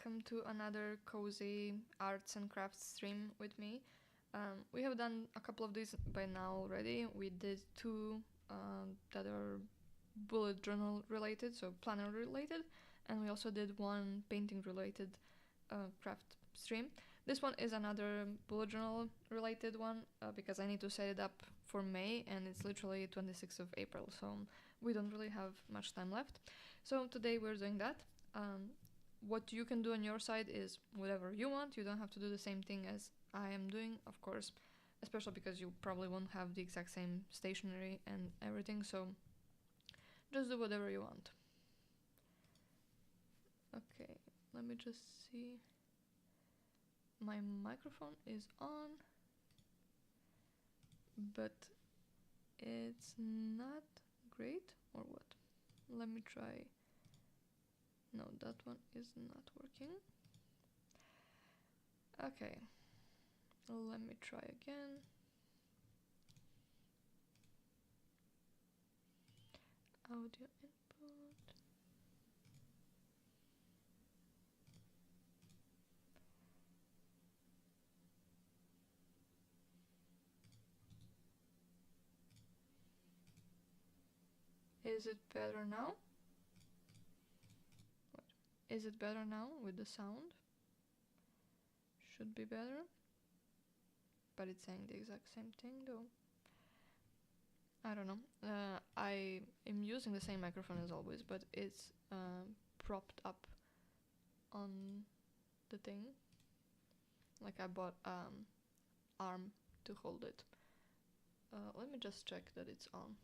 Welcome to another cozy arts and crafts stream with me. We have done a couple of these by now already. We did two that are bullet journal related, so planner related, and we also did one painting related craft stream. This one is another bullet journal related one because I need to set it up for May, and it's literally 26th of April, so we don't really have much time left. So today we're doing that. What you can do on your side is whatever you want. You don't have to do the same thing as I am doing, of course, especially because you probably won't have the exact same stationery and everything, so just do whatever you want. Okay, let me just see. My microphone is on, but it's not great, or what? Let me try. No, that one is not working. Okay, let me try again. Audio input. Is it better now? What? Is it better now with the sound? Should be better. But it's saying the exact same thing though. I don't know. I am using the same microphone as always, but it's propped up on the thing. Like I bought arm to hold it. Let me just check that it's on.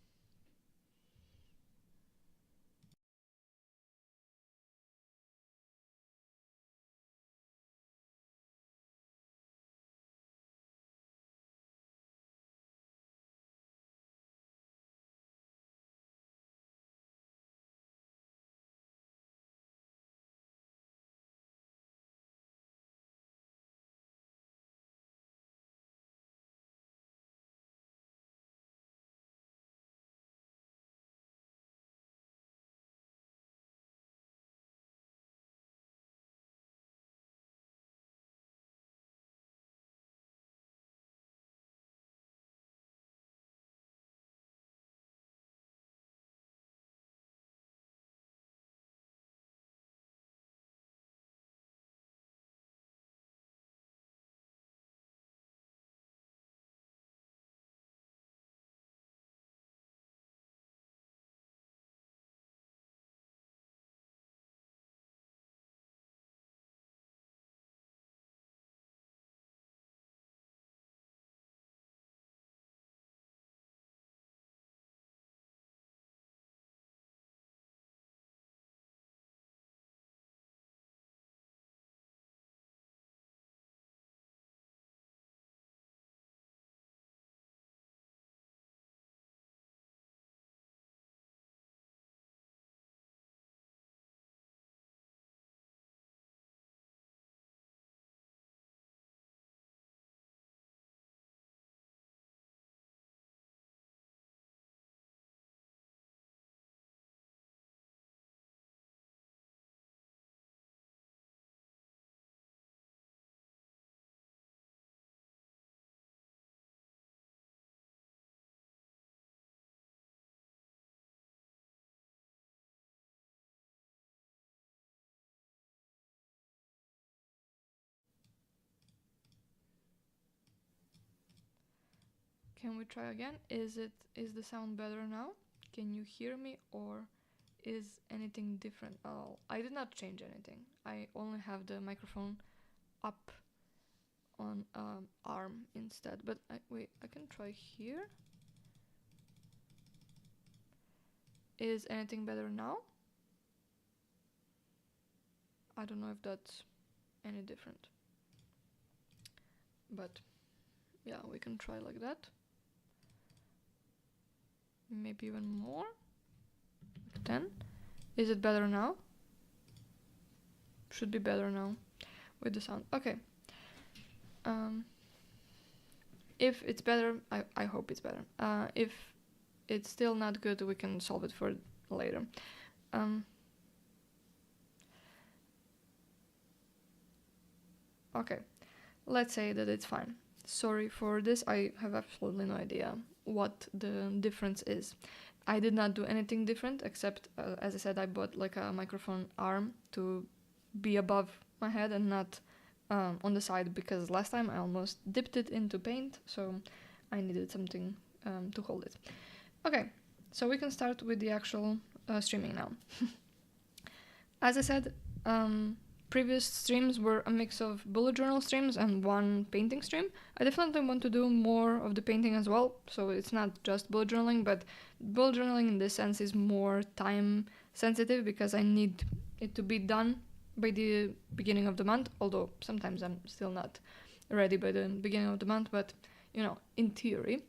Can we try again? Is the sound better now? Can you hear me, or is anything different? Oh, I did not change anything. I only have the microphone up on arm instead. But wait, I can try here. Is anything better now? I don't know if that's any different. But yeah, we can try like that. Maybe even more. 10. Is it better now? Should be better now with the sound. Okay. If it's better, I hope it's better. If it's still not good, we can solve it for later. Okay, let's say that it's fine. Sorry for this, I have absolutely no idea what the difference is. I did not do anything different except, as I said, I bought like a microphone arm to be above my head and not on the side, because last time I almost dipped it into paint, so I needed something to hold it. Okay, so we can start with the actual streaming now. As I said, previous streams were a mix of bullet journal streams and one painting stream. I definitely want to do more of the painting as well, so it's not just bullet journaling, but bullet journaling in this sense is more time sensitive because I need it to be done by the beginning of the month, although sometimes I'm still not ready by the beginning of the month, but you know, in theory.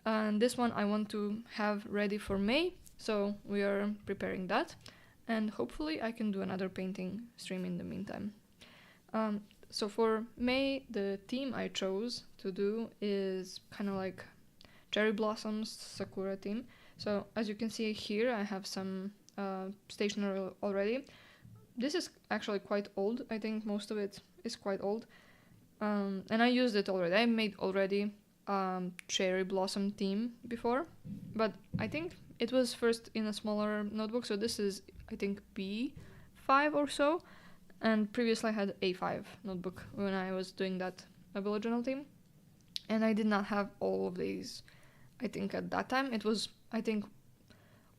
And this one I want to have ready for May, so we are preparing that. And hopefully I can do another painting stream in the meantime. So for May, the theme I chose to do is kind of like cherry blossoms sakura theme. So as you can see here, I have some stationery already. This is actually quite old. I think most of it is quite old. And I used it already. I made already cherry blossom theme before, but I think it was first in a smaller notebook. So this is, I think, B5 or so. And previously I had A5 notebook when I was doing that bullet journal theme. And I did not have all of these, I think, at that time. It was, I think,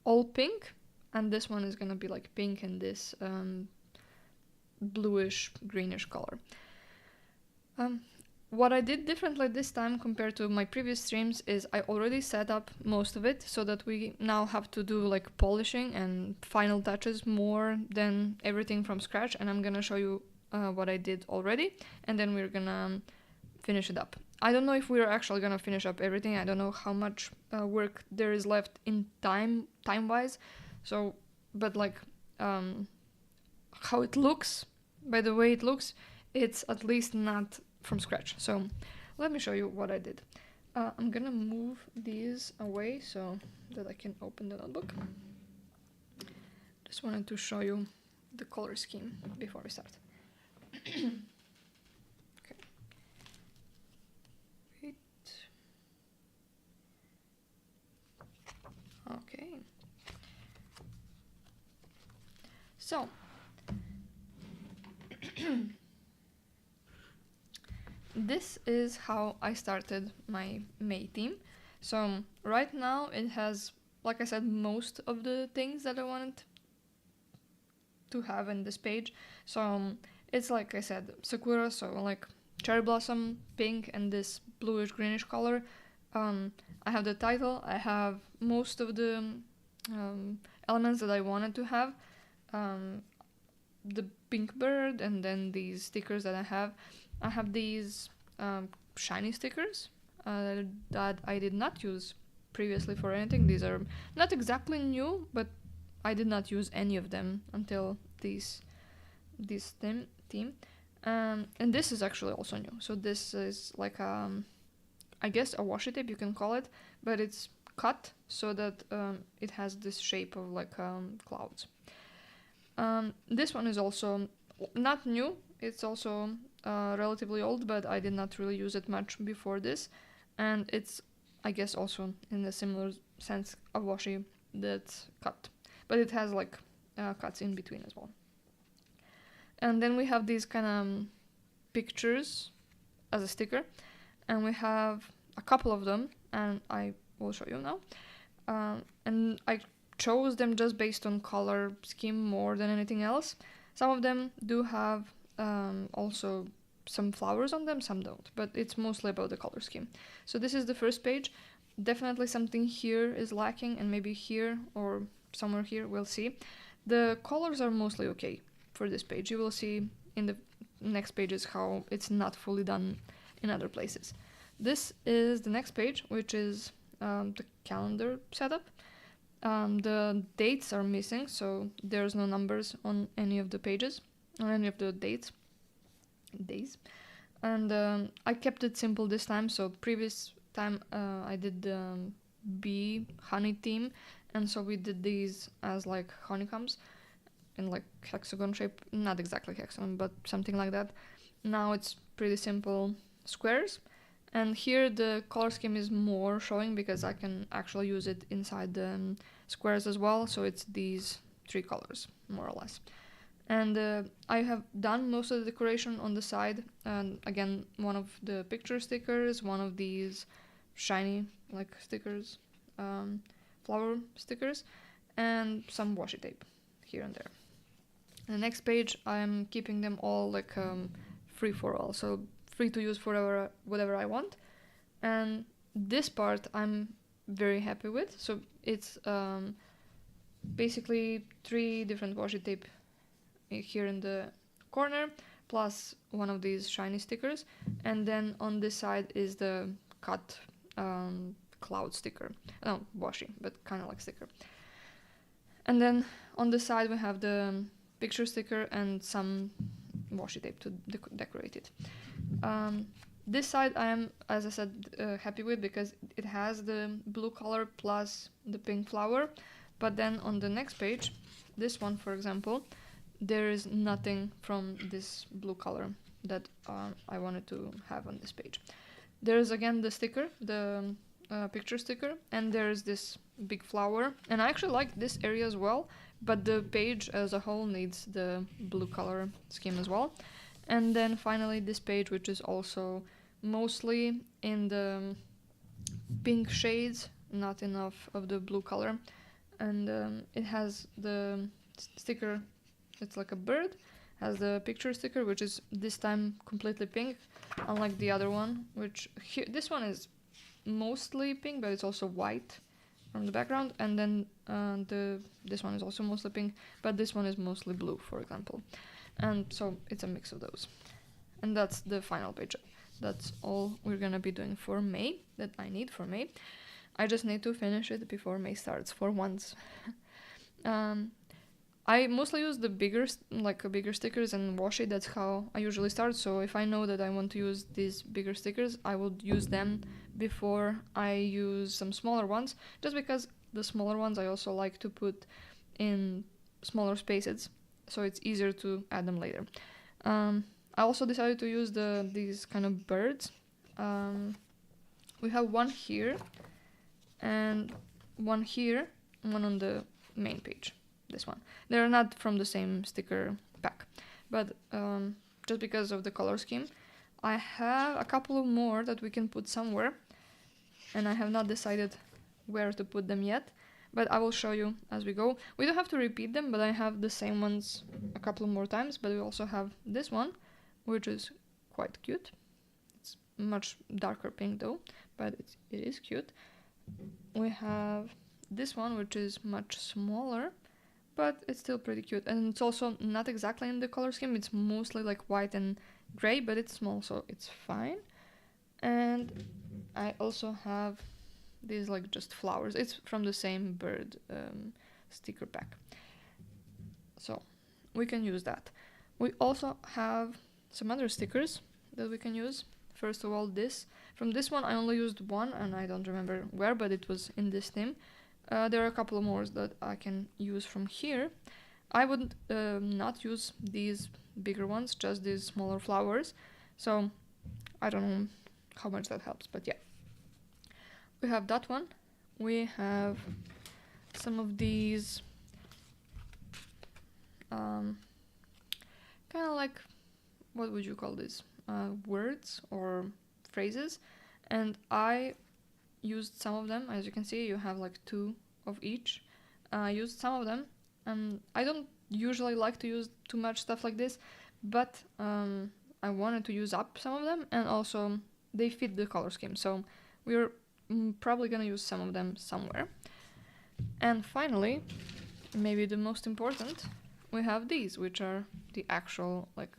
all pink. And this one is gonna be like pink and this bluish greenish color. What I did differently this time compared to my previous streams is I already set up most of it so that we now have to do like polishing and final touches more than everything from scratch, and I'm gonna show you what I did already, and then we're gonna finish it up. I don't know if we're actually gonna finish up everything. I don't know how much work there is left in time-wise, so but like how it looks, by the way it looks, it's at least not from scratch. So let me show you what I did. I'm gonna move these away so that I can open the notebook. Just wanted to show you the color scheme before we start. Okay. Wait. Okay. So this is how I started my May theme. So right now it has, like I said, most of the things that I wanted to have in this page. So it's like I said, sakura, so like cherry blossom, pink, and this bluish greenish color. I have the title, I have most of the elements that I wanted to have. The pink bird, and then these stickers that I have. I have these shiny stickers that I did not use previously for anything. These are not exactly new, but I did not use any of them until this theme. And this is actually also new. So this is like I guess a washi tape, you can call it, but it's cut so that it has this shape of like clouds. This one is also not new. It's also relatively old, but I did not really use it much before this, and it's, I guess, also in a similar sense a washi that's cut, but it has like cuts in between as well. And then we have these kind of pictures as a sticker, and we have a couple of them, and I will show you now. And I chose them just based on color scheme more than anything else. Some of them do have also some flowers on them, some don't, but it's mostly about the color scheme. So this is the first page. Definitely something here is lacking, and maybe here or somewhere here, we'll see. The colors are mostly okay for this page. You will see in the next pages how it's not fully done in other places. This is the next page, which is the calendar setup. The dates are missing, so there's no numbers on any of the pages, on any of the days. And I kept it simple this time. So previous time I did the bee honey theme, and so we did these as like honeycombs in like hexagon shape, not exactly hexagon, but something like that. now it's pretty simple squares. And here the color scheme is more showing because I can actually use it inside the squares as well. So it's these 3 colors, more or less. And I have done most of the decoration on the side. And again, one of the picture stickers, one of these shiny like stickers, flower stickers, and some washi tape here and there. The next page, I'm keeping them all like free for all, so free to use for whatever I want. And this part I'm very happy with. So it's basically 3 different washi tape here in the corner, plus one of these shiny stickers, and then on this side is the cut cloud sticker. No, washi, but kind of like sticker. And then on the side we have the picture sticker and some washi tape to decorate it. This side I am, as I said, happy with because it has the blue color plus the pink flower. But then on the next page, this one for example, there is nothing from this blue color that I wanted to have on this page. There's again the sticker, the picture sticker, and there's this big flower. And I actually like this area as well, but the page as a whole needs the blue color scheme as well. And then finally this page, which is also mostly in the pink shades, not enough of the blue color. And it has the sticker, it's like a bird, has the picture sticker, which is this time completely pink, unlike the other one, which this one is mostly pink, but it's also white from the background. And then this one is also mostly pink, but this one is mostly blue, for example. And so it's a mix of those. And that's the final page. That's all we're gonna be doing for May, that I need for May. I just need to finish it before May starts for once. I mostly use the bigger stickers and washi. That's how I usually start. So if I know that I want to use these bigger stickers, I will use them before I use some smaller ones, just because the smaller ones I also like to put in smaller spaces, so it's easier to add them later. I also decided to use these kind of birds. We have one here and one here, one on the main page. This one. They're not from the same sticker pack, but just because of the color scheme, I have a couple of more that we can put somewhere, and I have not decided where to put them yet, but I will show you as we go. We don't have to repeat them, but I have the same ones a couple more times. But we also have this one, which is quite cute. It's much darker pink though, but it is cute. We have this one, which is much smaller, but it's still pretty cute. And it's also not exactly in the color scheme. It's mostly like white and gray, but it's small, so it's fine. And I also have these like just flowers. It's from the same bird sticker pack, so we can use that. We also have some other stickers that we can use. First of all, from this one I only used one, and I don't remember where, but it was in this theme. There are a couple of more that I can use from here. I would not use these bigger ones, just these smaller flowers. So I don't know how much that helps, but yeah. We have that one. We have some of these kind of like, what would you call this? Words or phrases. And I used some of them. As you can see, you have like 2 of each. I used some of them. I don't usually like to use too much stuff like this, but I wanted to use up some of them, and also they fit the color scheme, so we're probably gonna use some of them somewhere. And finally, maybe the most important, we have these, which are the actual like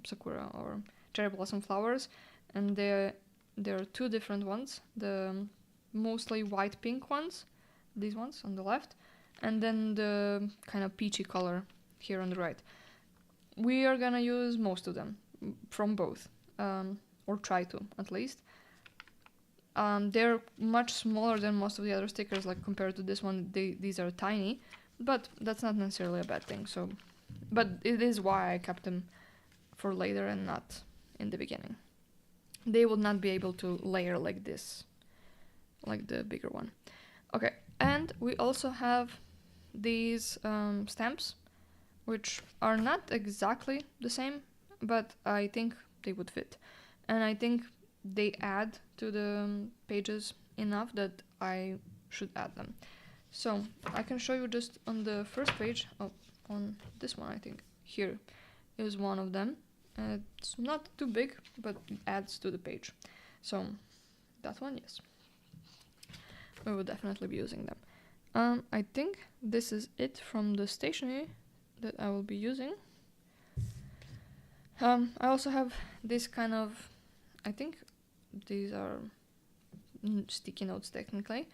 sakura or cherry blossom flowers, and there are 2 different ones. The mostly white pink ones, these ones on the left, and then the kind of peachy color here on the right. We are gonna use most of them from both, or try to at least. They're much smaller than most of the other stickers, like compared to this one. These are tiny, but that's not necessarily a bad thing. So, but it is why I kept them for later and not in the beginning. They would not be able to layer like this, like the bigger one. Okay, and we also have these stamps, which are not exactly the same, but I think they would fit. And I think they add to the pages enough that I should add them. So I can show you just on the first page, on this one I think, here is one of them. It's not too big, but it adds to the page. So that one, yes. We will definitely be using them. I think this is it from the stationery that I will be using. I also have this kind of, I think these are sticky notes technically.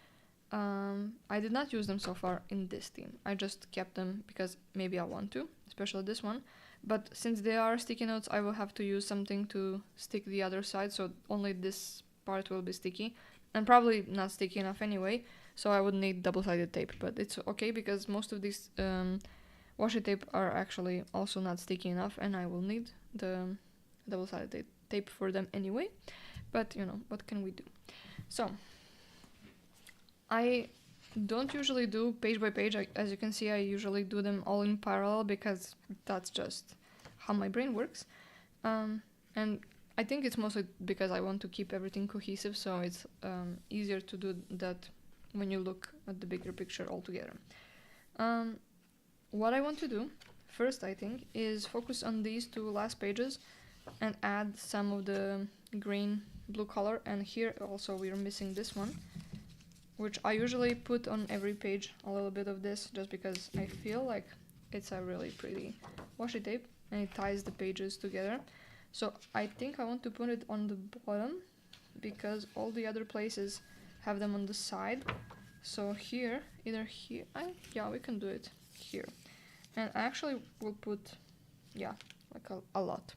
I did not use them so far in this theme. I just kept them because maybe I want to, especially this one. But since they are sticky notes, I will have to use something to stick the other side, so only this part will be sticky. And probably not sticky enough anyway, so I would need double-sided tape. But it's okay because most of these washi tape are actually also not sticky enough, and I will need the double-sided tape for them anyway. But you know, what can we do? So I don't usually do page by page. As you can see, I usually do them all in parallel because that's just how my brain works. And I think it's mostly because I want to keep everything cohesive, so it's easier to do that when you look at the bigger picture altogether. What I want to do first, I think, is focus on these two last pages and add some of the green blue color. And here also we are missing this one, which I usually put on every page a little bit of this just because I feel like it's a really pretty washi tape and it ties the pages together. So I think I want to put it on the bottom because all the other places have them on the side. So here, either here, yeah, we can do it here. And I actually will put, yeah, like a lot,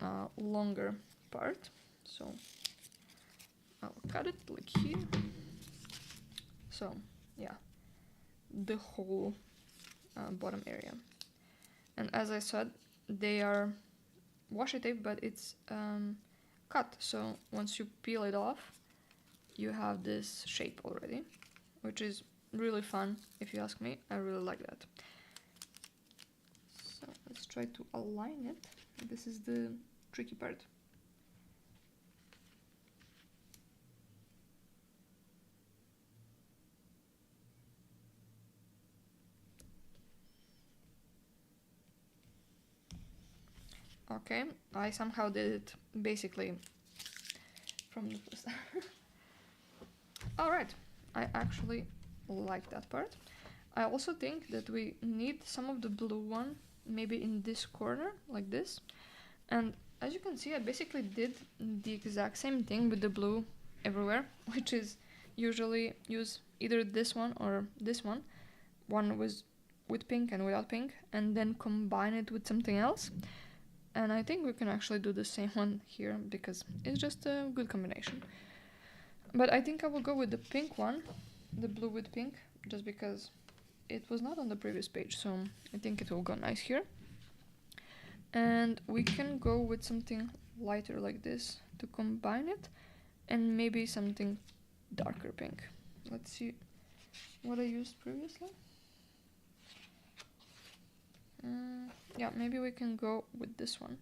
a longer part. So I'll cut it like here. So yeah, the whole bottom area. And as I said, they are washi tape, but it's cut. So once you peel it off, you have this shape already, which is really fun if you ask me. I really like that. So let's try to align it. This is the tricky part. Okay, I somehow did it basically from the first. Alright, I actually like that part. I also think that we need some of the blue one maybe in this corner, like this. And as you can see, I basically did the exact same thing with the blue everywhere, which is usually use either this one or this one. One with pink and without pink, and then combine it with something else. And I think we can actually do the same one here because it's just a good combination. But I think I will go with the pink one, the blue with pink, just because it was not on the previous page, so I think it will go nice here. And we can go with something lighter like this to combine it, and maybe something darker pink. Let's see what I used previously. Yeah, maybe we can go with this one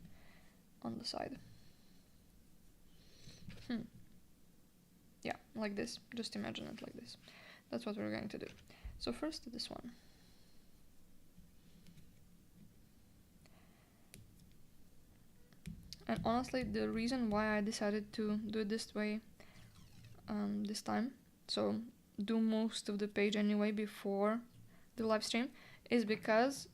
on the side. Yeah, like this. Just imagine it like this. That's what we're going to do. So first this one. And honestly, the reason why I decided to do it this way this time, so do most of the page anyway before the live stream, is because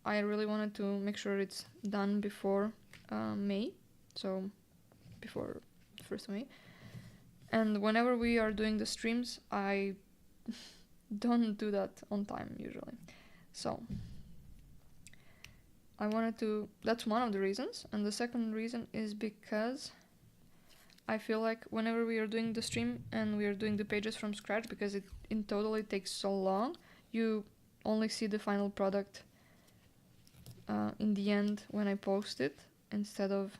I really wanted to make sure it's done before May, so before 1st May. And whenever we are doing the streams, I don't do that on time usually. So I wanted to, that's one of the reasons. And the second reason is because I feel like whenever we are doing the stream and we are doing the pages from scratch, because it in total it takes so long, you only see the final product in the end when I post it, instead of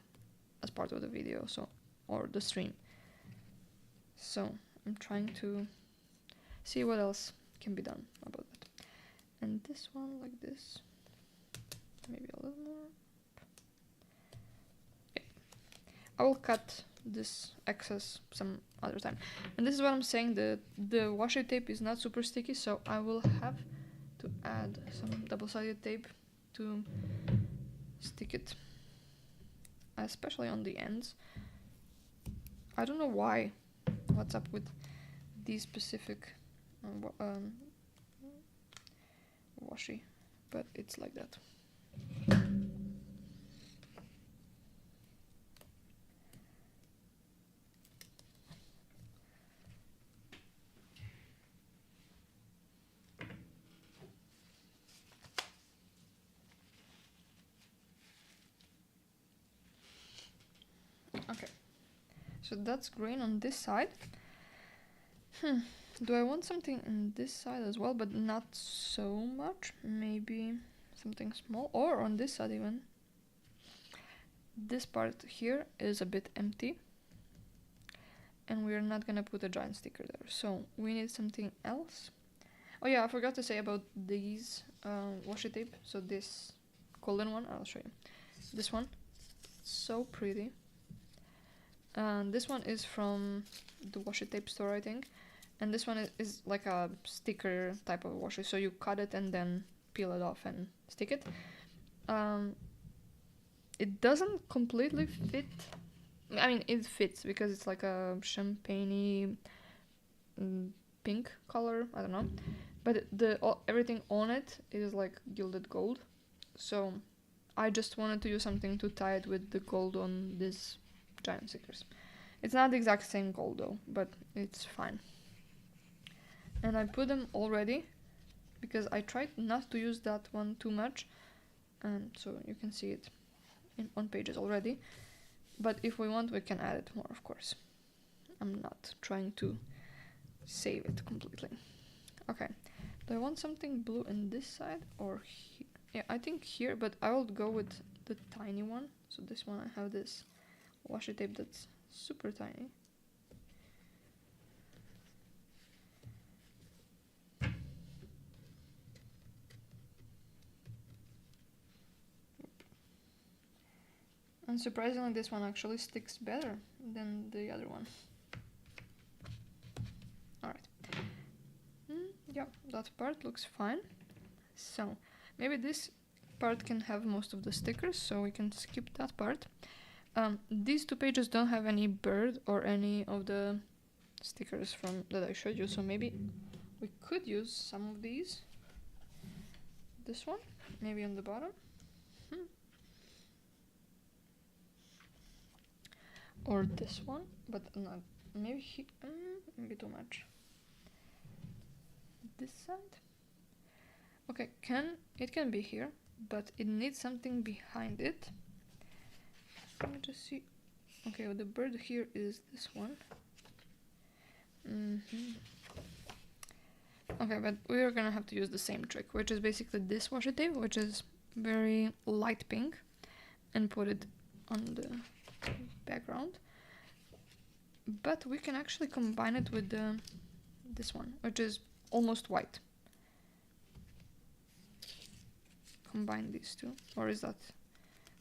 as part of the video, so, or the stream. So I'm trying to see what else can be done about that. And this one like this, maybe a little more. Yeah. I will cut this excess some other time. And this is what I'm saying, the washi tape is not super sticky, so I will have to add some double-sided tape to stick it, especially on the ends. I don't know why, what's up with these specific washi, but it's like that. Okay, so that's green on this side. Do I want something in this side as well, but not so much? Maybe something small, or on this side even. This part here is a bit empty, and we're not gonna put a giant sticker there, so we need something else. Oh yeah, I forgot to say about these washi tape. So this golden one, I'll show you. This one, so pretty. This one is from the washi tape store, I think. And this one is like a sticker type of washi, so you cut it and then peel it off and stick it. It doesn't completely fit. I mean, it fits because it's like a champagne pink color, I don't know. But everything on it is like gilded gold. So I just wanted to use something to tie it with the gold on these giant stickers. It's not the exact same gold though, but it's fine. And I put them already because I tried not to use that one too much, and so you can see it on pages already. But if we want, we can add it more, of course. I'm not trying to save it completely. Okay, do I want something blue in this side or here? Yeah, I think here, but I will go with the tiny one. So this one, I have this washi tape that's super tiny. And surprisingly, this one actually sticks better than the other one. Alright. Yeah, that part looks fine. So, maybe this part can have most of the stickers, so we can skip that part. These two pages don't have any bird or any of the stickers from that I showed you, so maybe we could use some of these. This one, maybe on the bottom. Or this one, but not, maybe maybe too much. This side. Okay, it can be here, but it needs something behind it. Let me just see. Okay, well, the bird here is this one. Okay, but we are gonna have to use the same trick, which is basically this washi tape, which is very light pink, and put it on the background. But we can actually combine it with this one, which is almost white. Combine these two, or is that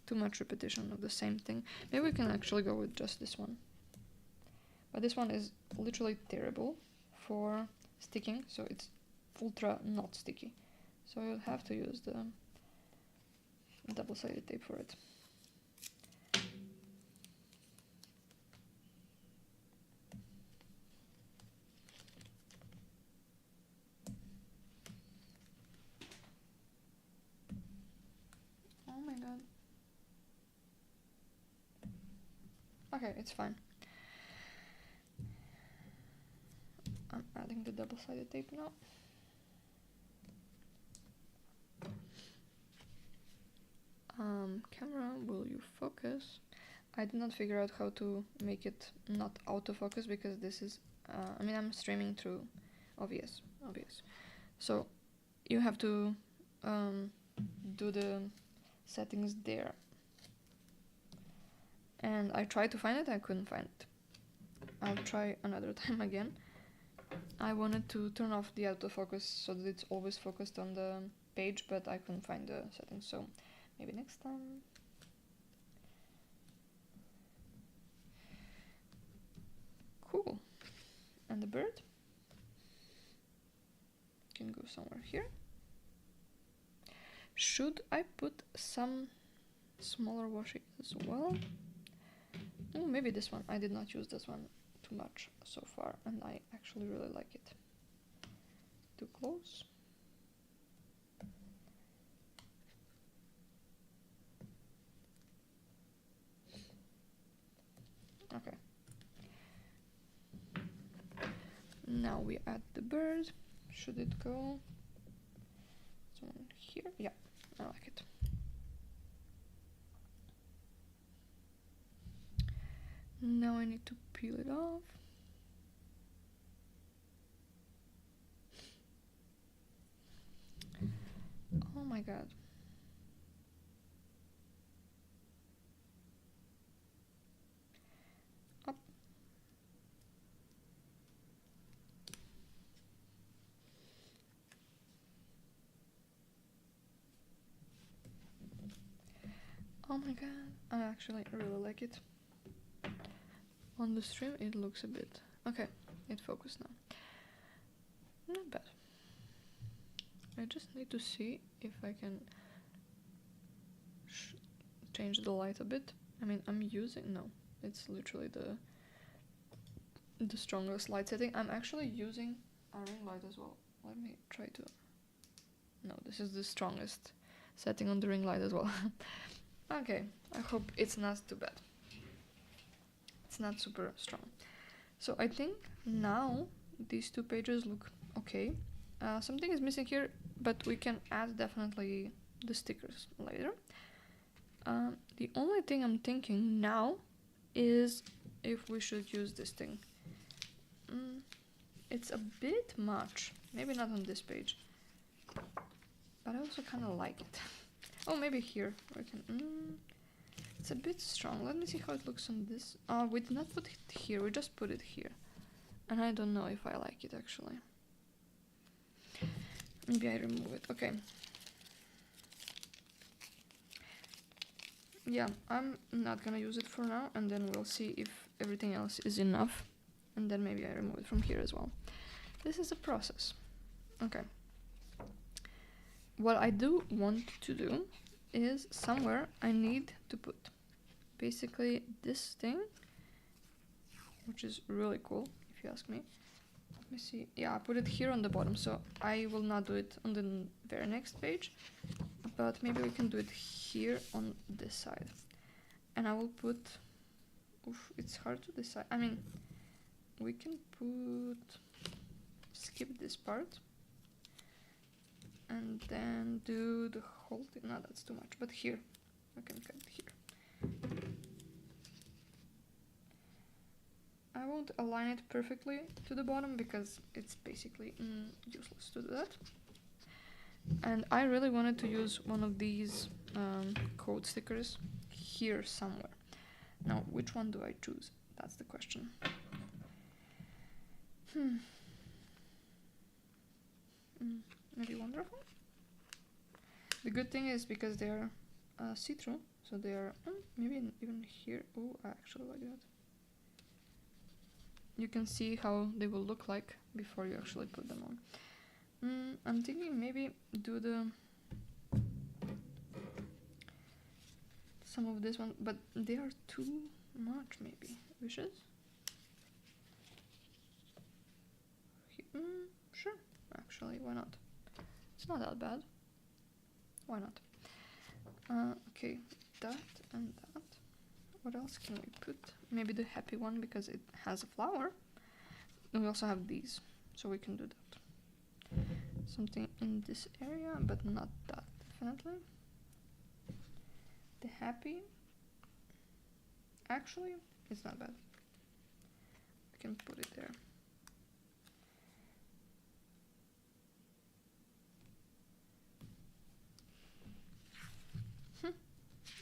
too much repetition of the same thing? Maybe we can actually go with just this one. But this one is literally terrible for sticking, so it's ultra not sticky. So you'll have to use the double-sided tape for it. Oh my god. Okay, it's fine. I'm adding the double-sided tape now. Camera, will you focus? I did not figure out how to make it not autofocus because this is, I mean, I'm streaming through OBS. So you have to do the settings there. And and I tried to find it, I couldn't find it. I'll try another time again. I wanted to turn off the autofocus so that it's always focused on the page, but I couldn't find the settings, so maybe next time. Cool. And the bird can go somewhere here. Should I put some smaller washi as well? Oh, maybe this one. I did not use this one too much so far, and I actually really like it. Too close. Okay. Now we add the bird. Should it go? Someone here? Yeah, I like it. Now I need to peel it off. Oh my god. Up. Oh my god, I actually really like it. On the stream it looks a bit... Okay, it focused now. Not bad. I just need to see if I can change the light a bit. I mean, I'm using... No, it's literally the strongest light setting. I'm actually using a ring light as well. Let me try to... No, this is the strongest setting on the ring light as well. Okay, I hope it's not too bad. It's not super strong. So I think now these two pages look okay. Something is missing here, but we can add definitely the stickers later. The only thing I'm thinking now is if we should use this thing. It's a bit much. Maybe not on this page. But I also kind of like it. Oh, maybe here. We can... It's a bit strong. Let me see how it looks on this. We did not put it here. We just put it here. And I don't know if I like it, actually. Maybe I remove it. Okay. Yeah, I'm not gonna use it for now. And then we'll see if everything else is enough. And then maybe I remove it from here as well. This is a process. Okay. What I do want to do is somewhere I need to put basically this thing, which is really cool if you ask me. Let me see. Yeah, I put it here on the bottom, so I will not do it on the very next page, but maybe we can do it here on this side. And I will put... Oof, it's hard to decide. I mean, we can put... Skip this part. And then do the whole thing. No, that's too much. But here, I can cut it here. I won't align it perfectly to the bottom because it's basically useless to do that. And I really wanted to use one of these code stickers here somewhere. Now, which one do I choose? That's the question. Maybe wonderful? The good thing is because they're see-through, so they're maybe even here. Oh, I actually like that. You can see how they will look like before you actually put them on. I'm thinking maybe do some of this one, but they are too much maybe. Wishes? Sure, actually, why not? It's not that bad. Why not? Okay, that and that. What else can we put? Maybe the happy one because it has a flower. And we also have these, so we can do that. Something in this area, but not that, definitely. The happy. Actually, it's not bad. We can put it there.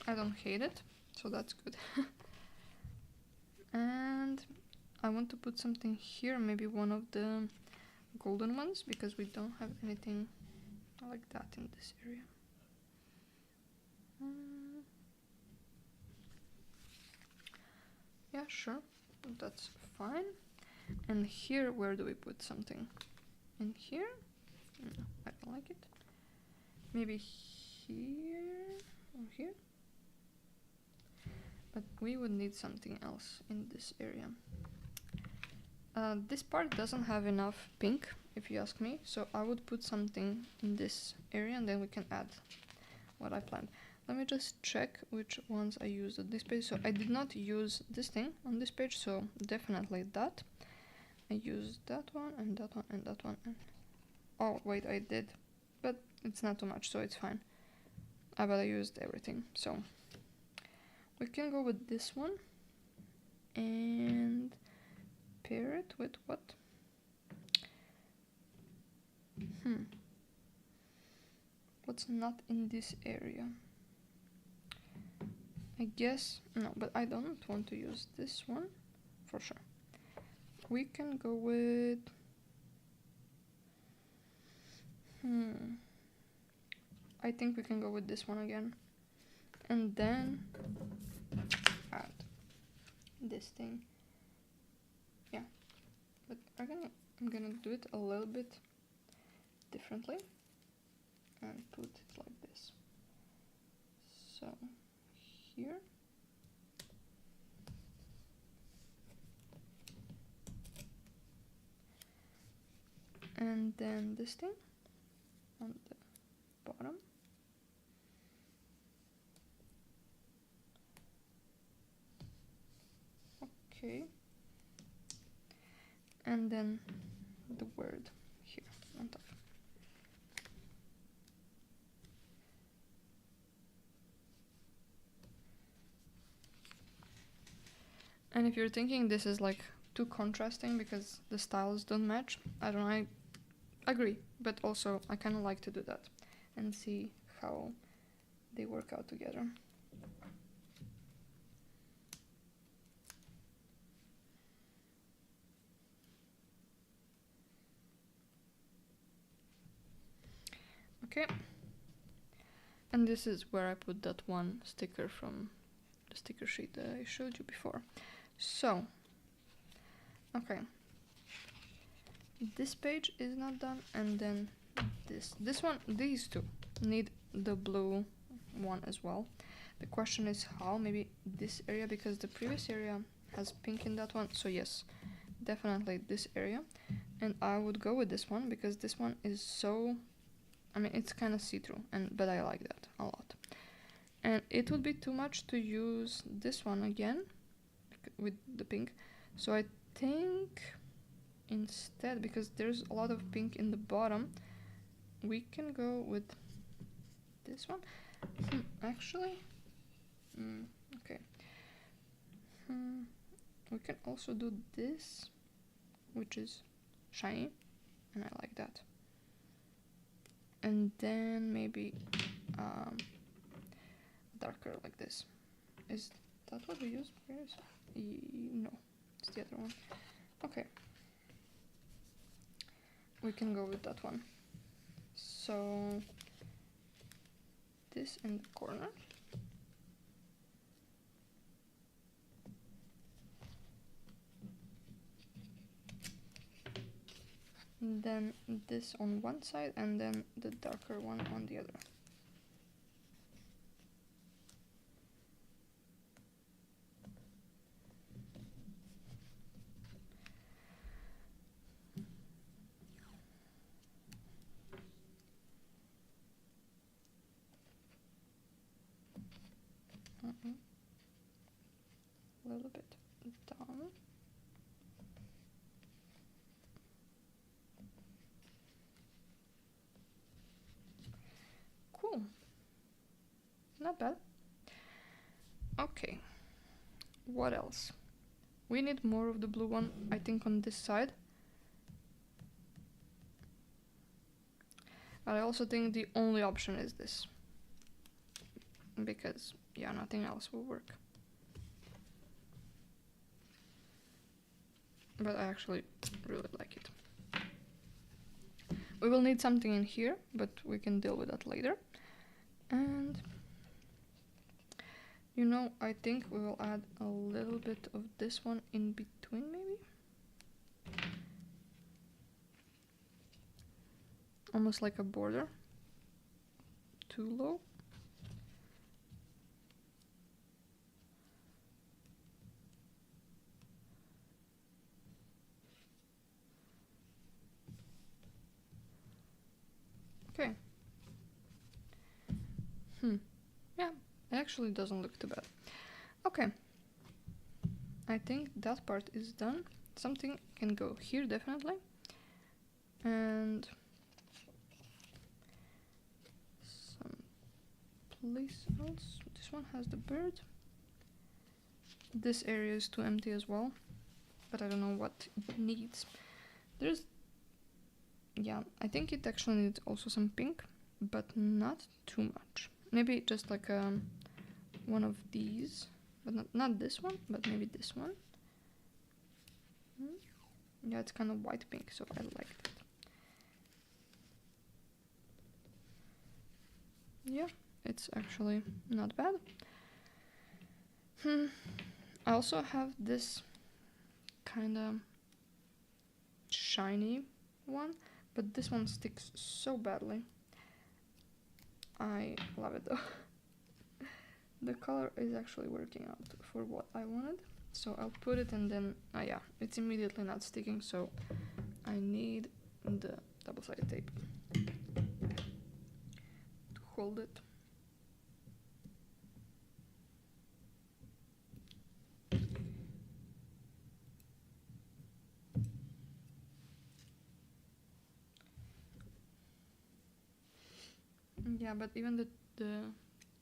I don't hate it, so that's good. And I want to put something here, maybe one of the golden ones, because we don't have anything like that in this area. Yeah, sure, that's fine. And here, where do we put something? In here? No, I don't like it. Maybe here or here? But we would need something else in this area. This part doesn't have enough pink, if you ask me, so I would put something in this area and then we can add what I planned. Let me just check which ones I used on this page. So I did not use this thing on this page, so definitely that. I used that one and that one and that one. And oh wait, I did, but it's not too much, so it's fine. But I used everything, so we can go with this one and pair it with what? What's not in this area? I guess no, but I don't want to use this one for sure. We can go with I think we can go with this one again, and then add this thing. Yeah, but I'm gonna do it a little bit differently and put it like this. So here. And then this thing on the bottom. Okay. And then the word here on top. And if you're thinking this is like too contrasting because the styles don't match, I don't know, I agree, but also I kind of like to do that and see how they work out together. Okay, and this is where I put that one sticker from the sticker sheet that I showed you before. So, okay, this page is not done, and then this one, these two need the blue one as well. The question is how. Maybe this area, because the previous area has pink in that one, so yes, definitely this area. And I would go with this one because this one is so, I mean, it's kind of see-through, but I like that a lot. And it would be too much to use this one again with the pink, so I think instead, because there's a lot of pink in the bottom, we can go with this one. Actually, okay. We can also do this, which is shiny, and I like that. And then maybe darker like this. Is that what we used previously? No, it's the other one. Okay. We can go with that one. So this in the corner. And then this on one side and then the darker one on the other. A little bit down. Cool. Not bad. Okay. What else? We need more of the blue one, I think, on this side. But I also think the only option is this. Because, yeah, nothing else will work. but I actually really like it. We will need something in here, but we can deal with that later. And you know, I think we will add a little bit of this one in between, maybe? Almost like a border. Too low. Okay. Yeah, it actually doesn't look too bad. Okay. I think that part is done. Something can go here, definitely. And some place else. This one has the bird. This area is too empty as well, but I don't know what it needs. There's... yeah, I think it actually needs also some pink, but not too much. Maybe just like one of these, but not this one, but maybe this one. Yeah, it's kind of white pink, so I like that. Yeah, it's actually not bad. I also have this kind of shiny one, but this one sticks so badly. I love it though. The color is actually working out for what I wanted. So I'll put it and then, yeah, it's immediately not sticking, so I need the double-sided tape to hold it. Yeah, but even the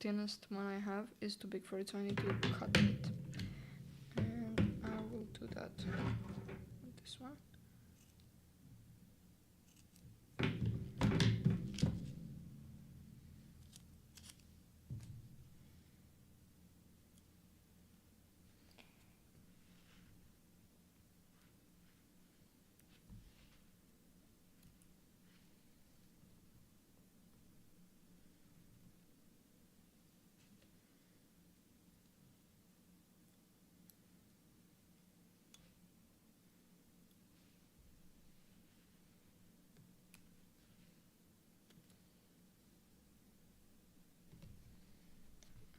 thinnest one I have is too big for it, so I need to cut it. And I will do that with this one.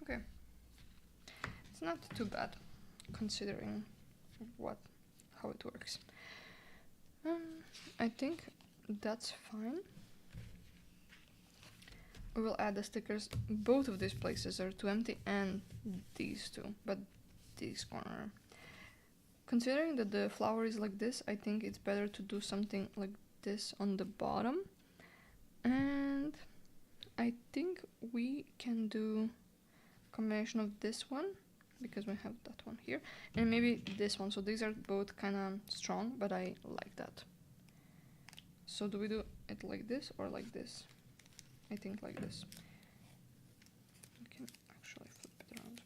Okay, it's not too bad considering how it works. I think that's fine. We will add the stickers. Both of these places are too empty, and these two, but this corner. Considering that the flower is like this, I think it's better to do something like this on the bottom. And I think we can do a combination of this one, because we have that one here, and maybe this one. So these are both kind of strong, but I like that. So do we do it like this or like this? I think like this. I can actually flip it around.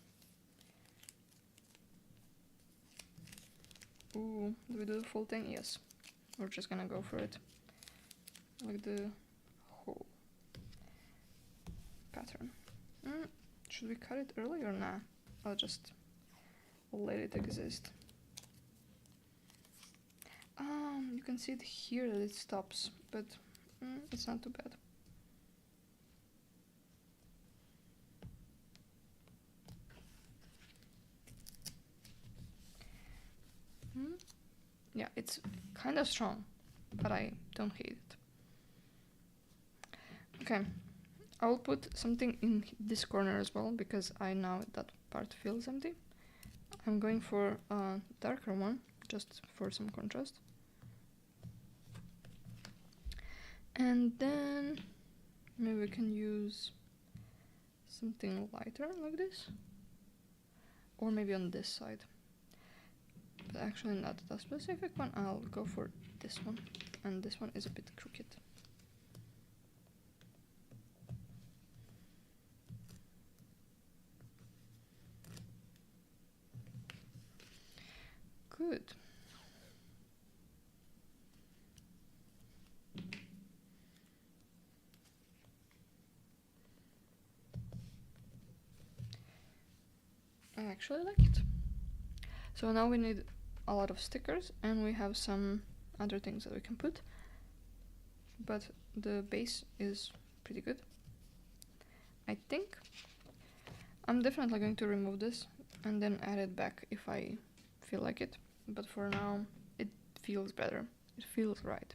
Ooh, do we do the full thing? Yes. We're just gonna go for it. Like the whole pattern. Should we cut it early or nah? I'll just let it exist. You can see it here that it stops, but it's not too bad. Yeah, it's kind of strong, but I don't hate it. Okay, I will put something in this corner as well, because I know that part feels empty. I'm going for a darker one, just for some contrast. And then maybe we can use something lighter like this, or maybe on this side. But actually not that specific one. I'll go for this one, and this one is a bit crooked. Good. actually like it. So now we need a lot of stickers, and we have some other things that we can put, but the base is pretty good. I think I'm definitely going to remove this and then add it back if I feel like it, but for now it feels better, it feels right.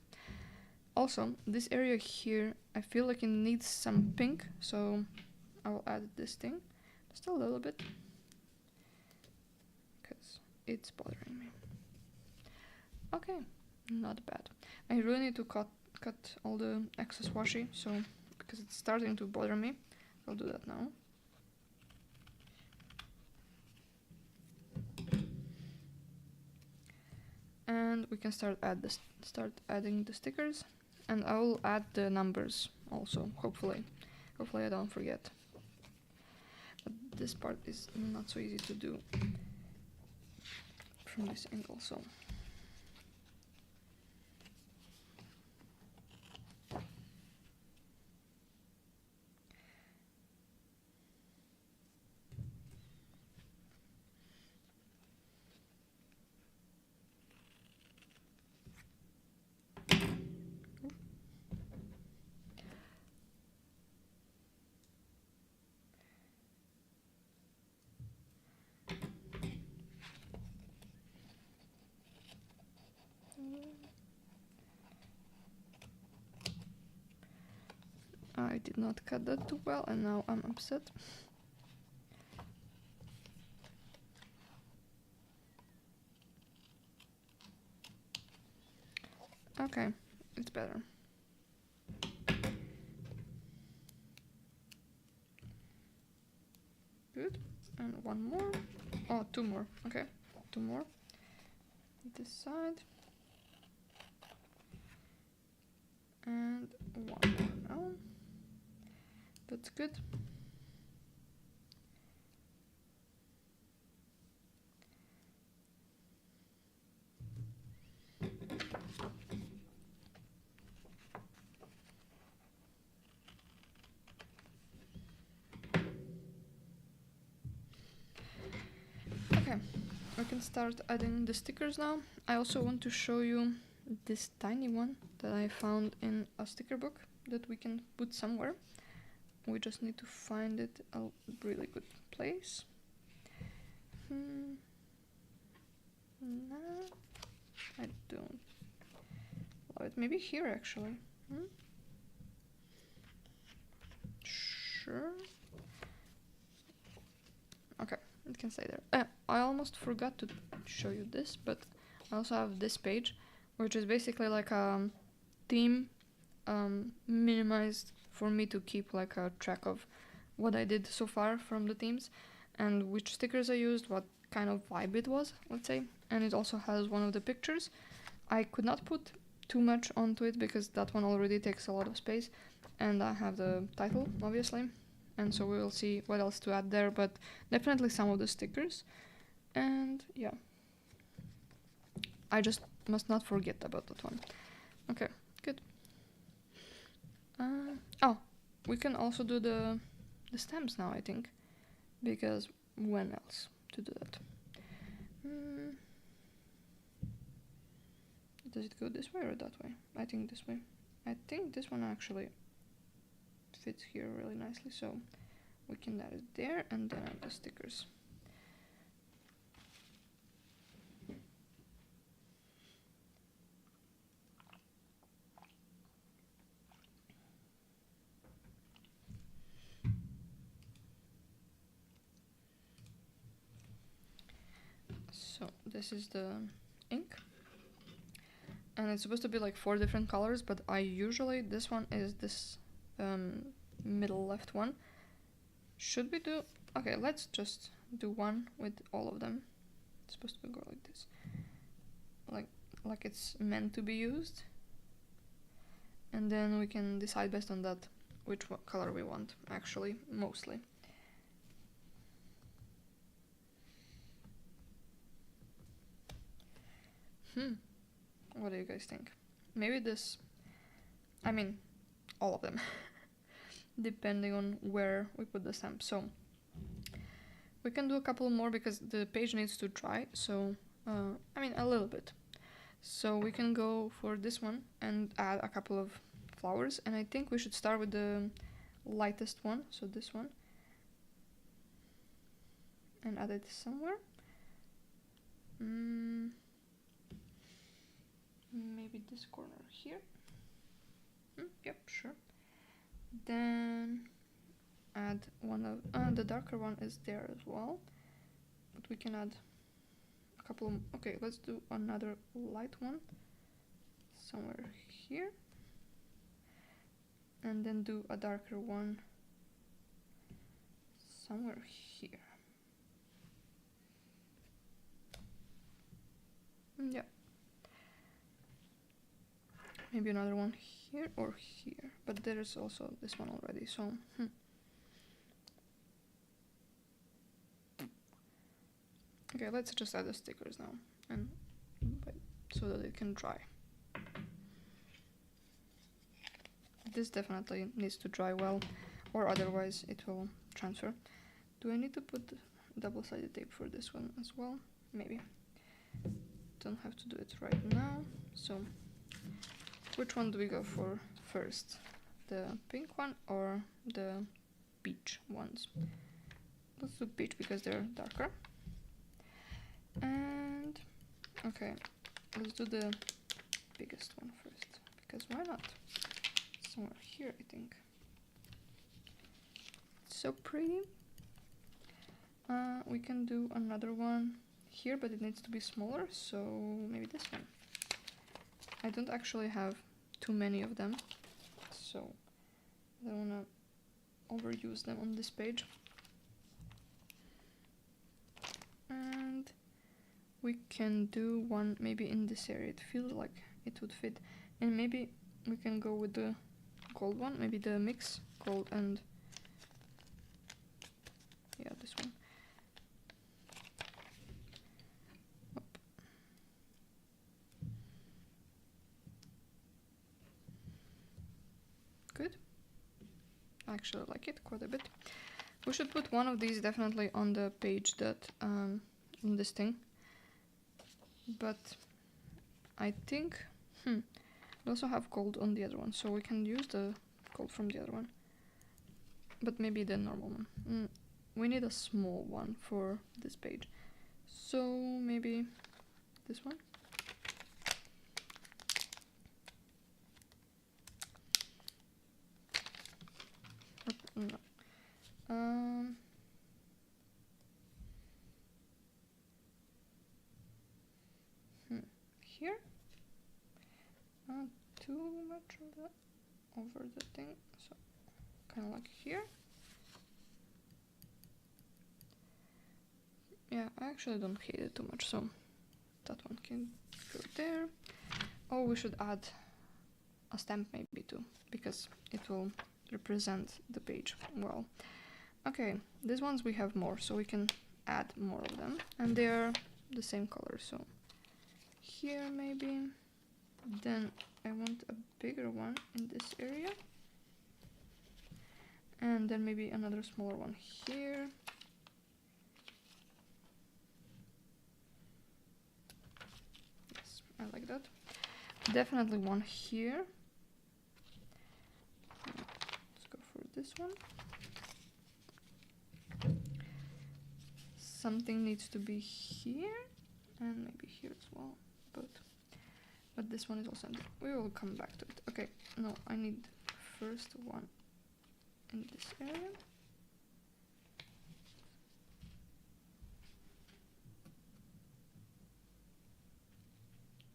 Also, this area here, I feel like it needs some pink, so I will add this thing just a little bit because it's bothering me. Okay, not bad. I really need to cut all the excess washi, so because it's starting to bother me. I'll do that now. And we can start adding the stickers, and I will add the numbers also. Hopefully I don't forget. But this part is not so easy to do from this angle, so. I did not cut that too well, and now I'm upset. Okay, it's better. Good. And one more. Oh, two more. Okay, two more. This side. And one more now. That's good. Okay, we can start adding the stickers now. I also want to show you this tiny one that I found in a sticker book that we can put somewhere. We just need to find it a really good place. No, I don't love it. Maybe here actually. Sure. Okay, it can stay there. I almost forgot to show you this, but I also have this page, which is basically like a theme minimized for me to keep like a track of what I did so far from the themes and which stickers I used, what kind of vibe it was, let's say. And it also has one of the pictures. I could not put too much onto it because that one already takes a lot of space, and I have the title obviously, and so we will see what else to add there, but definitely some of the stickers. And yeah, I just must not forget about that one. Okay, good. Oh, we can also do the stamps now, I think, because when else to do that? Does it go this way or that way? I think this way. I think this one actually fits here really nicely, so we can add it there and then add the stickers. So this is the ink, and it's supposed to be like 4 different colors, but I usually, this one is this middle left one. Should we do, okay, let's just do one with all of them. It's supposed to go like this, like it's meant to be used, and then we can decide based on that which color we want, actually, mostly. What do you guys think? Maybe this, I mean, all of them, depending on where we put the stamp. So, We can do a couple more because the page needs to dry, so I mean a little bit. So we can go for this one and add a couple of flowers, and I think we should start with the lightest one, so this one, and add it somewhere. Maybe this corner here. Yep, sure. Then add one of the darker one is there as well, but we can add a couple of, okay, let's do another light one somewhere here, and then do a darker one somewhere here. Yeah, maybe another one here or here, but there is also this one already, so okay, let's just add the stickers now, and so that it can dry. This definitely needs to dry well, or otherwise it will transfer. Do I need to put double-sided tape for this one as well? Maybe. Don't have to do it right now. So which one do we go for first? The pink one or the peach ones? Let's do peach because they're darker. And okay, let's do the biggest one first, because why not? Somewhere here, I think. It's so pretty. We can do another one here, but it needs to be smaller, so maybe this one. I don't actually have too many of them, so I don't want to overuse them on this page. And we can do one maybe in this area. It feels like it would fit, and maybe we can go with the gold one, maybe the mix gold and yeah, this one. Good. I actually like it quite a bit. We should put one of these definitely on the page that in this thing, but I think we also have gold on the other one, so we can use the gold from the other one, but maybe the normal one. We need a small one for this page, so maybe this one. No. Here, not too much of that over the thing, so kind of like here. Yeah, I actually don't hate it too much, so that one can go there. Oh, we should add a stamp maybe too, because it will represent the page well. Okay, these ones we have more, so we can add more of them, and they're the same color, so here maybe. Then I want a bigger one in this area, and then maybe another smaller one here. Yes, I like that. Definitely one here. Let's go for this one. Something needs to be here, and maybe here as well, but this one is also empty. We will come back to it. Okay, no, I need first one in this area.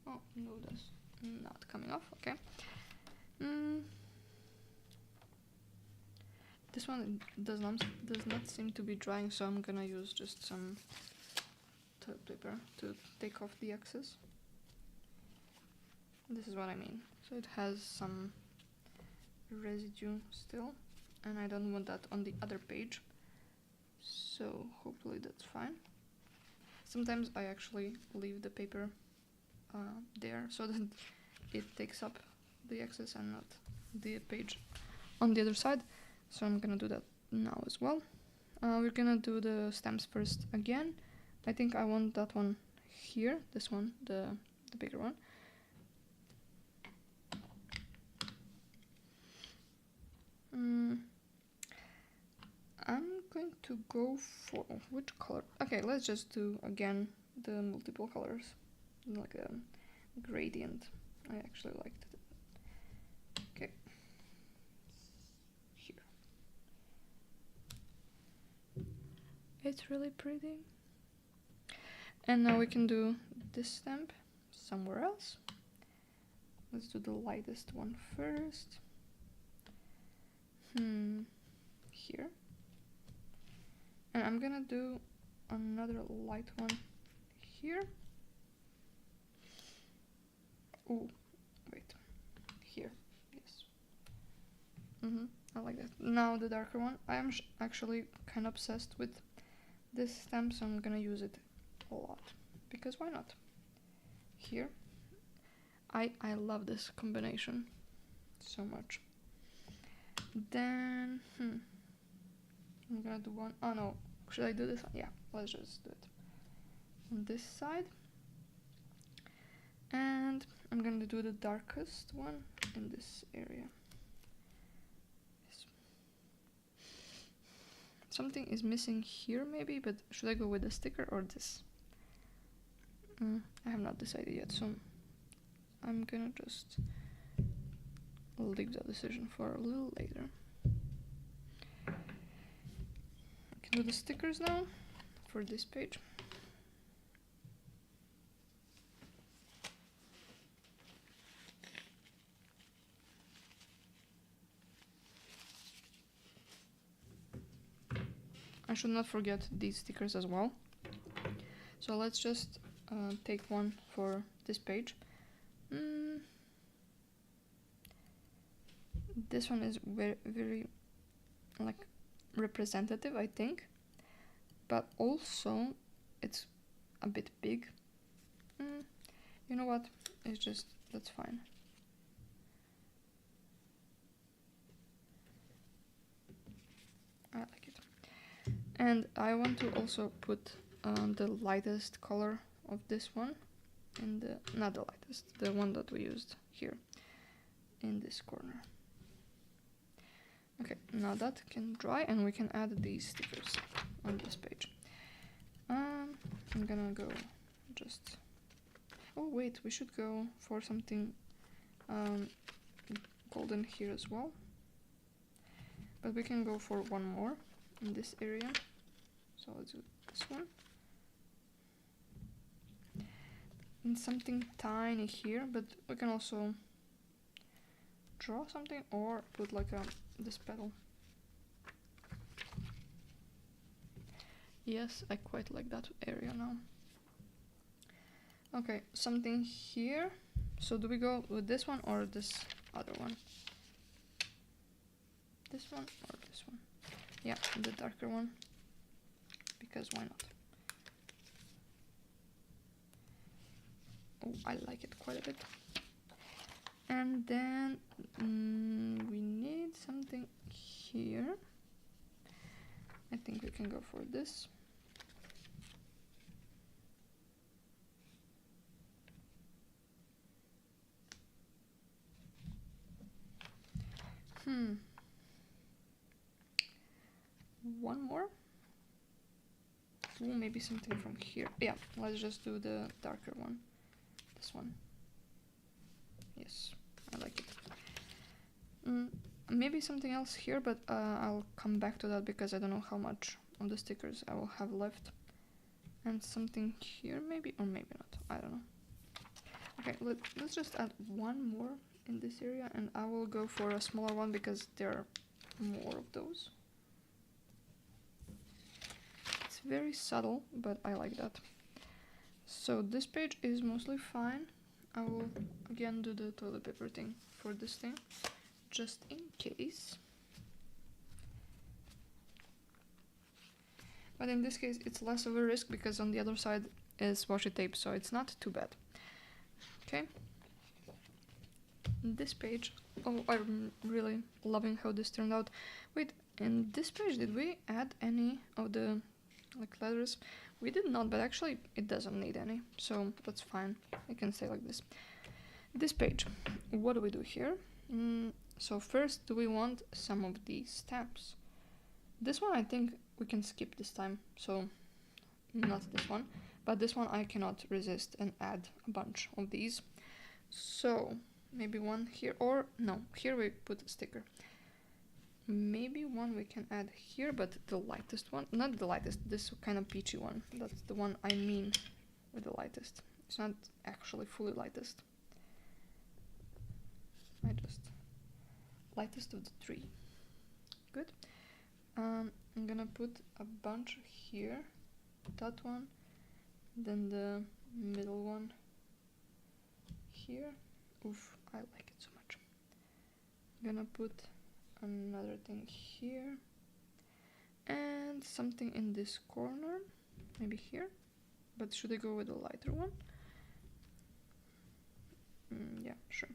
Oh no, that's not coming off. Okay. This one does not seem to be drying, so I'm gonna use just some toilet paper to take off the excess. This is what I mean. So it has some residue still, and I don't want that on the other page, so hopefully that's fine. Sometimes I actually leave the paper there so that it takes up the excess and not the page on the other side, so I'm gonna do that now as well. We're gonna do the stamps first again. I think I want that one here, this one, the bigger one. I'm going to go for which color? Okay, let's just do again the multiple colors, like a gradient. I actually liked it. Okay, here. It's really pretty. And now we can do this stamp somewhere else. Let's do the lightest one first. Here. And I'm gonna do another light one here. Oh, wait. Here. Yes. I like that. Now the darker one. I am actually kind of obsessed with this stamp, so I'm gonna use it a lot. Because why not? Here. I love this combination so much. Then, I'm gonna do one. Oh no, should I do this one? Yeah, let's just do it on this side. And I'm gonna do the darkest one in this area. Yes. Something is missing here maybe, but should I go with the sticker or this? I have not decided yet, so I'm gonna just leave that decision for a little later. I can do the stickers now for this page. I should not forget these stickers as well. So let's just take one for this page. This one is very like representative, I think, but also it's a bit big. You know what? It's just, that's fine. I like it. And I want to also put the lightest color of this one in the, not the lightest, the one that we used here in this corner. Okay, now that can dry and we can add these stickers on this page. I'm gonna go just, oh wait, we should go for something golden here as well. But we can go for one more in this area. So let's do this one. And something tiny here, but we can also draw something or put like this petal. Yes, I quite like that area now. Okay, something here. So do we go with this one or this other one? This one or this one? Yeah, the darker one. Because why not? Oh, I like it quite a bit. And then we need something here. I think we can go for this. One more. Ooh, maybe something from here. Yeah, let's just do the darker one. This one. Yes, I like it. Maybe something else here, but I'll come back to that because I don't know how much of the stickers I will have left. And something here maybe, or maybe not, I don't know. Okay, let's just add one more in this area and I will go for a smaller one because there are more of those. It's very subtle, but I like that. So this page is mostly fine. I will again do the toilet paper thing for this thing, just in case. But in this case it's less of a risk because on the other side is washi tape, so it's not too bad. Okay. This page, oh, I'm really loving how this turned out. Wait, in this page, did we add any of the like letters? We did not, but actually it doesn't need any, so that's fine. It can stay like this. This page, what do we do here? So first, do we want some of these stamps? This one I think we can skip this time, so not this one, but this one I cannot resist and add a bunch of these. So maybe one here, or no, here we put a sticker. Maybe one we can add here, but the lightest one, not the lightest, this kind of peachy one. That's the one I mean with the lightest. It's not actually fully lightest. I just lightest of the three. Good. I'm gonna put a bunch here. That one, then the middle one here. Oof, I like it so much. I'm gonna put another thing here and something in this corner, maybe here, but should I go with a lighter one? Yeah, sure.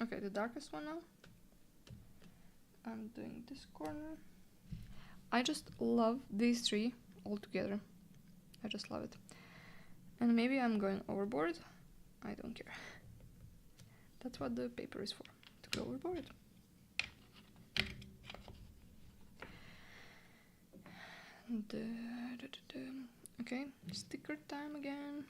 Okay, the darkest one now. I'm doing this corner. I just love these three all together. I just love it. And maybe I'm going overboard. I don't care. That's what the paper is for, to go overboard. Okay, sticker time again.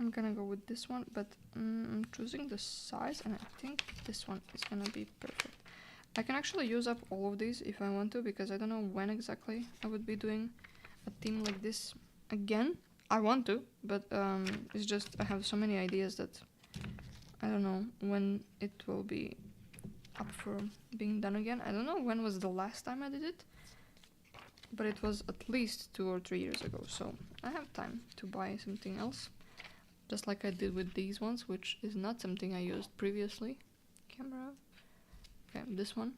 I'm gonna go with this one, but I'm choosing the size, and I think this one is gonna be perfect. I can actually use up all of these if I want to, because I don't know when exactly I would be doing a theme like this again. I want to, but it's just I have so many ideas that I don't know when it will be up for being done again. I don't know when was the last time I did it, but it was at least 2 or 3 years ago, so I have time to buy something else. Just like I did with these ones, which is not something I used previously. Camera. Okay, this one.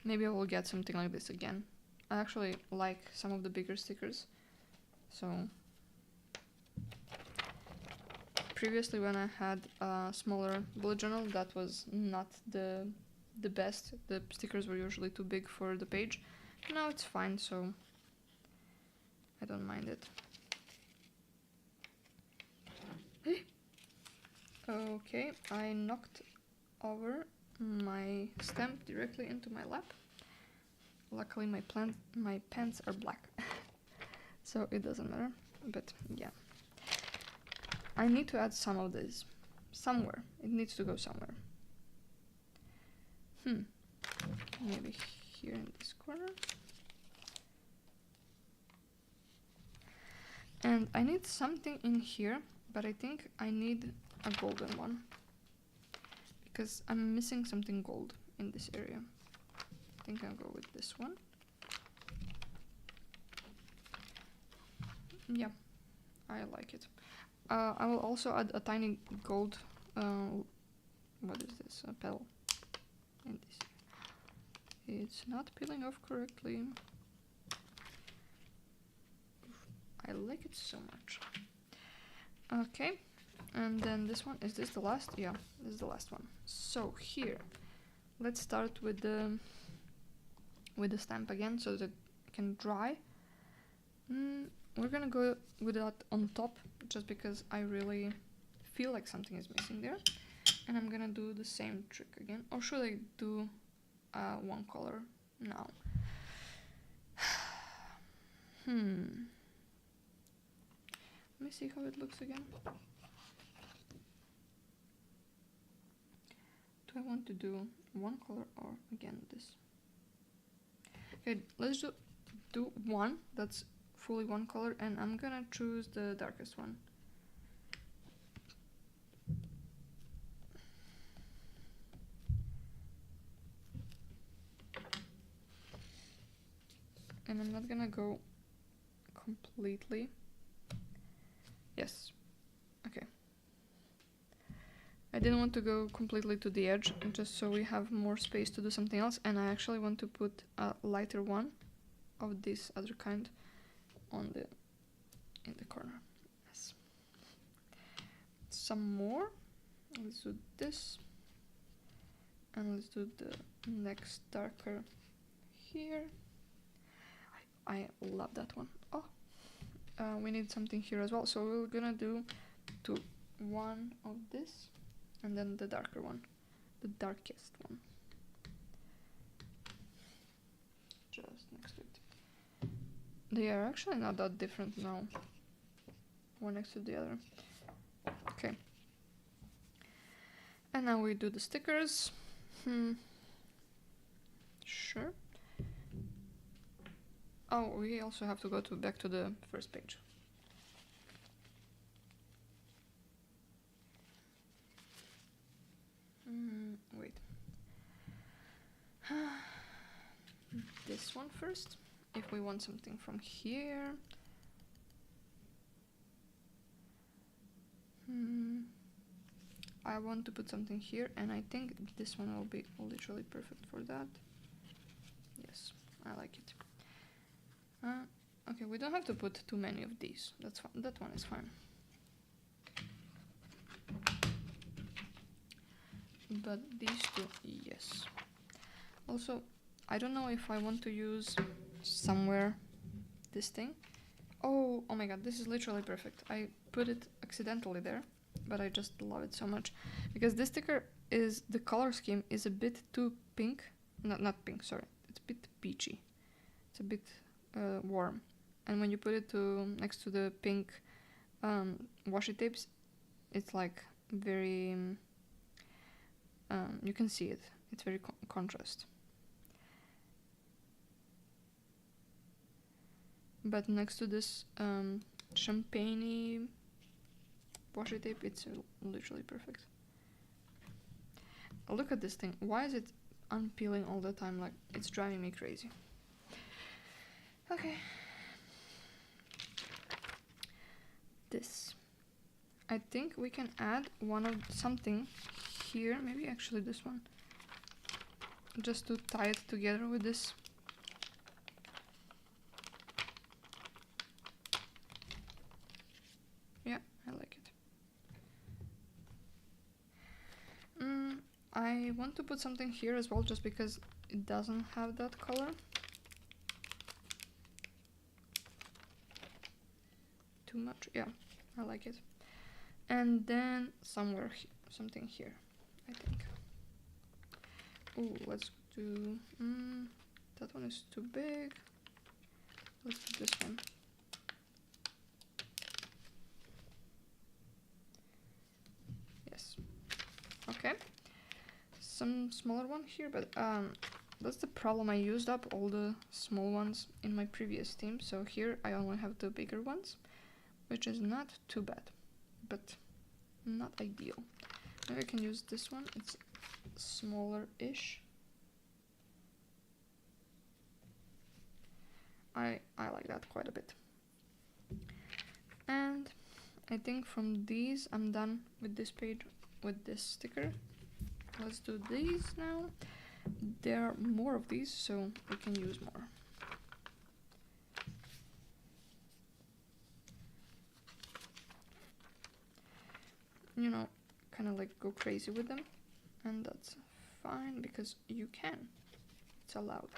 Maybe I will get something like this again. I actually like some of the bigger stickers. So previously when I had a smaller bullet journal, that was not the best. The stickers were usually too big for the page. Now it's fine, so I don't mind it. Okay, I knocked over my stamp directly into my lap. Luckily my pants are black, so it doesn't matter, but yeah. I need to add some of this somewhere. It needs to go somewhere. Maybe here in this corner. And I need something in here, but I think I need a golden one, because I'm missing something gold in this area. I think I'll go with this one. Yeah, I like it. I will also add a tiny gold, what is this, a petal in this. It's not peeling off correctly. I like it so much. Okay, and then this one, is this the last? Yeah, this is the last one. So here, let's start with the stamp again so that it can dry. We're gonna go with that on top just because I really feel like something is missing there. And I'm gonna do the same trick again. Or should I do one color now? Let me see how it looks again. Do I want to do one color or again this? Okay, let's do one that's fully one color, and I'm gonna choose the darkest one. And I'm not gonna go completely. Yes. Okay. I didn't want to go completely to the edge, just so we have more space to do something else, and I actually want to put a lighter one of this other kind on the in the corner. Yes. Some more. Let's do this, and let's do the next darker here. I love that one. Oh, we need something here as well, so we're gonna do one of this, and then the darker one, the darkest one, just next to it. They are actually not that different now, one next to the other. Okay, and now we do the stickers. Sure. Oh, we also have to go back to the first page. Wait. This one first, if we want something from here. I want to put something here, and I think this one will be literally perfect for that. Yes, I like it. Okay, we don't have to put too many of these. That's fine. That one is fine. But these two, yes. Also, I don't know if I want to use somewhere this thing. Oh my god, this is literally perfect. I put it accidentally there, but I just love it so much. Because this sticker is, the color scheme is a bit too pink. Not pink, sorry. It's a bit peachy. It's a bit warm. And when you put it next to the pink washi tapes, it's like very... you can see it. It's very contrast. But next to this champagne-y washi tape, it's literally perfect. Look at this thing. Why is it unpeeling all the time? Like, it's driving me crazy. Okay. This. I think we can add one of something here. Maybe actually this one. Just to tie it together with this. Yeah, I like it. I want to put something here as well, just because it doesn't have that color. Too much? Yeah, I like it. And then somewhere something here, I think. Oh, let's do... that one is too big. Let's do this one. Yes. Okay. Some smaller one here, but that's the problem. I used up all the small ones in my previous team, so here I only have the bigger ones, which is not too bad, but not ideal. Maybe I can use this one. It's smaller-ish. I like that quite a bit. And I think from these I'm done with this page, with this sticker. Let's do these now. There are more of these, so we can use more. You know, kind of like go crazy with them, and that's fine because you can. It's allowed.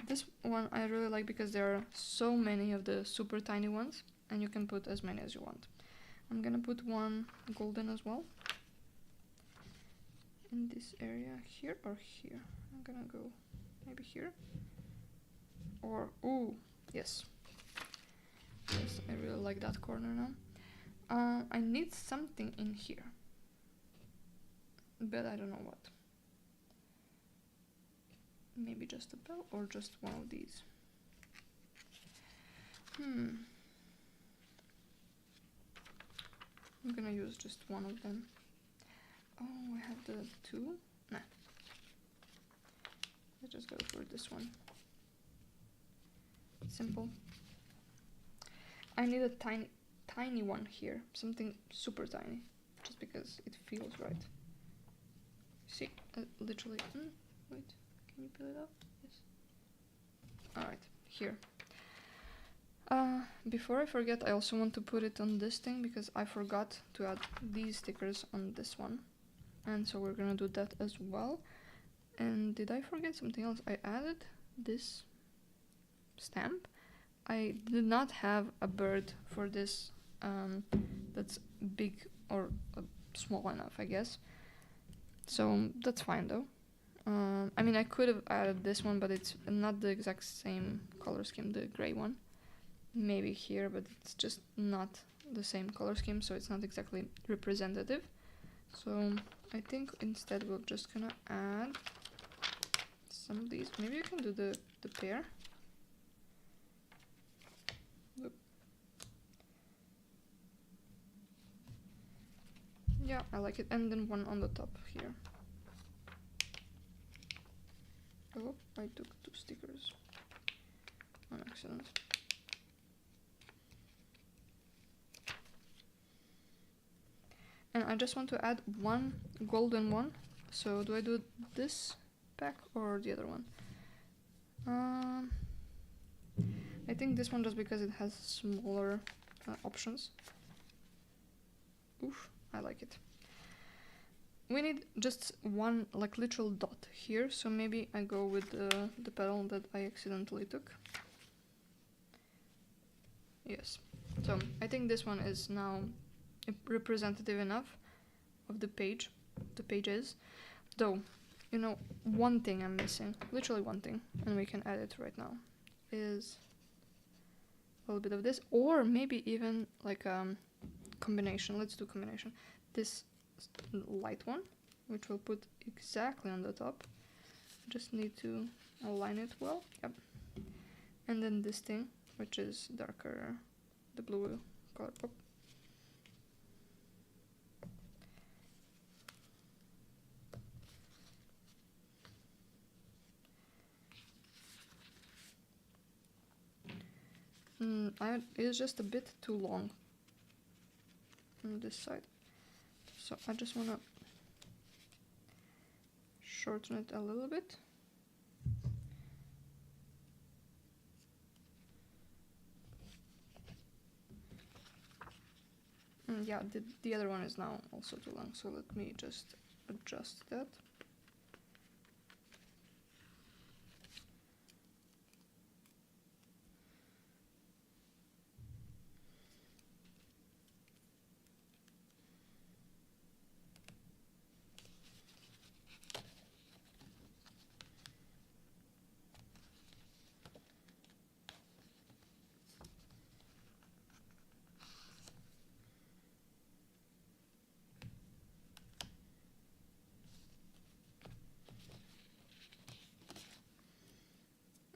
This one I really like because there are so many of the super tiny ones, and you can put as many as you want. I'm gonna put one golden as well. In this area here or here. I'm gonna go maybe here. Or, ooh, yes. Yes, I really like that corner now. I need something in here, but I don't know what. Maybe just a bell or just one of these. I'm gonna use just one of them. Oh, I have the two? Nah. Let's just go for this one. Simple. I need a tiny one here, something super tiny, just because it feels right. See, literally, wait, can you peel it up? Yes. Alright, here. Before I forget, I also want to put it on this thing because I forgot to add these stickers on this one. And so we're gonna do that as well. And did I forget something else? I added this stamp. I did not have a bird for this that's big or small enough, I guess. So that's fine though. I mean, I could have added this one, but it's not the exact same color scheme, the gray one. Maybe here, but it's just not the same color scheme, so it's not exactly representative. So I think instead we're just gonna add some of these. Maybe you can do the pair. Oop. Yeah, I like it. And then one on the top here. Oh, I took 2 stickers on accident. And I just want to add one golden one. So do I do this pack or the other one? I think this one, just because it has smaller options. Oof, I like it. We need just one, like, literal dot here, so maybe I go with the petal that I accidentally took. Yes. So I think this one is now representative enough of the pages. Though, you know, one thing I'm missing, literally one thing, and we can add it right now, is a little bit of this, or maybe even like combination. Let's do combination. This light one, which we'll put exactly on the top. Just need to align it well. Yep. And then this thing, which is darker, the blue color pop. It's just a bit too long on this side, so I just want to shorten it a little bit. Yeah, the other one is now also too long, so let me just adjust that.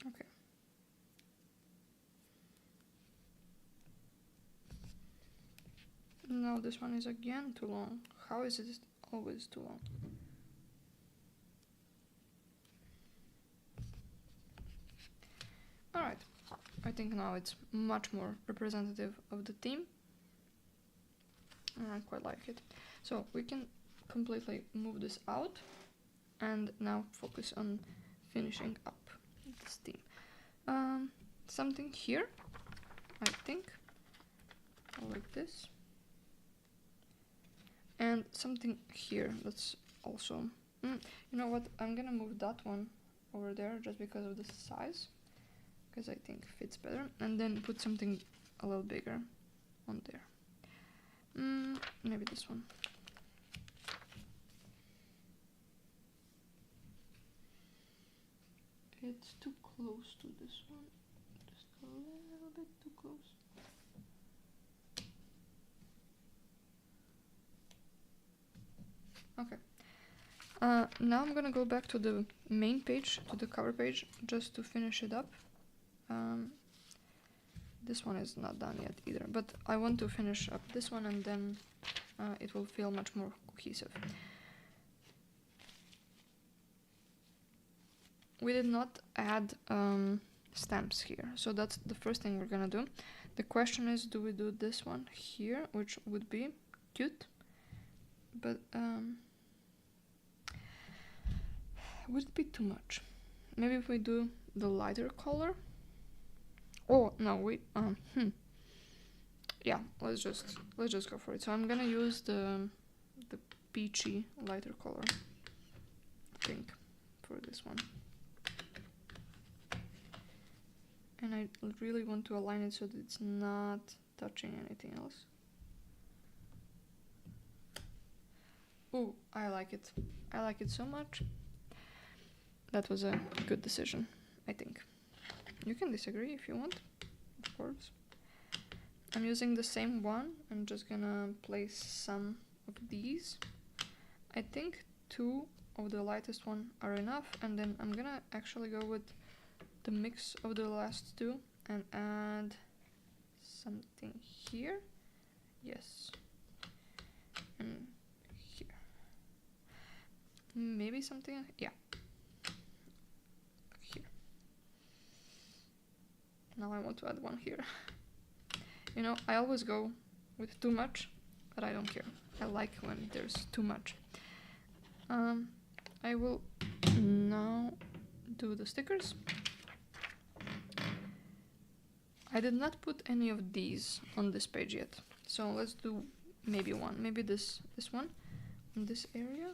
Okay. No, this one is again too long. How is it always too long? Alright, I think now it's much more representative of the theme. And I quite like it. So we can completely move this out and now focus on finishing up this theme. Something here, I think, like this. And something here that's also, you know what, I'm gonna move that one over there just because of the size, because I think fits better, and then put something a little bigger on there. Maybe this one. It's too close to this one, just a little bit too close. Okay. Now I'm gonna go back to the main page, to the cover page, just to finish it up. This one is not done yet either, but I want to finish up this one, and then it will feel much more cohesive. We did not add stamps here, so that's the first thing we're gonna do. The question is, do we do this one here, which would be cute, but would it be too much? Maybe if we do the lighter color. Oh no, yeah, let's just go for it. So I'm gonna use the peachy lighter color, pink, for this one. And I really want to align it so that it's not touching anything else. Ooh, I like it. I like it so much. That was a good decision, I think. You can disagree if you want, of course. I'm using the same one. I'm just gonna place some of these. I think 2 of the lightest one are enough, and then I'm gonna actually go with the mix of the last 2 and add something here. Yes. And here. Maybe something, yeah. Here. Now I want to add one here. You know, I always go with too much, but I don't care. I like when there's too much. I will now do the stickers. I did not put any of these on this page yet, so let's do maybe one. Maybe this one in this area.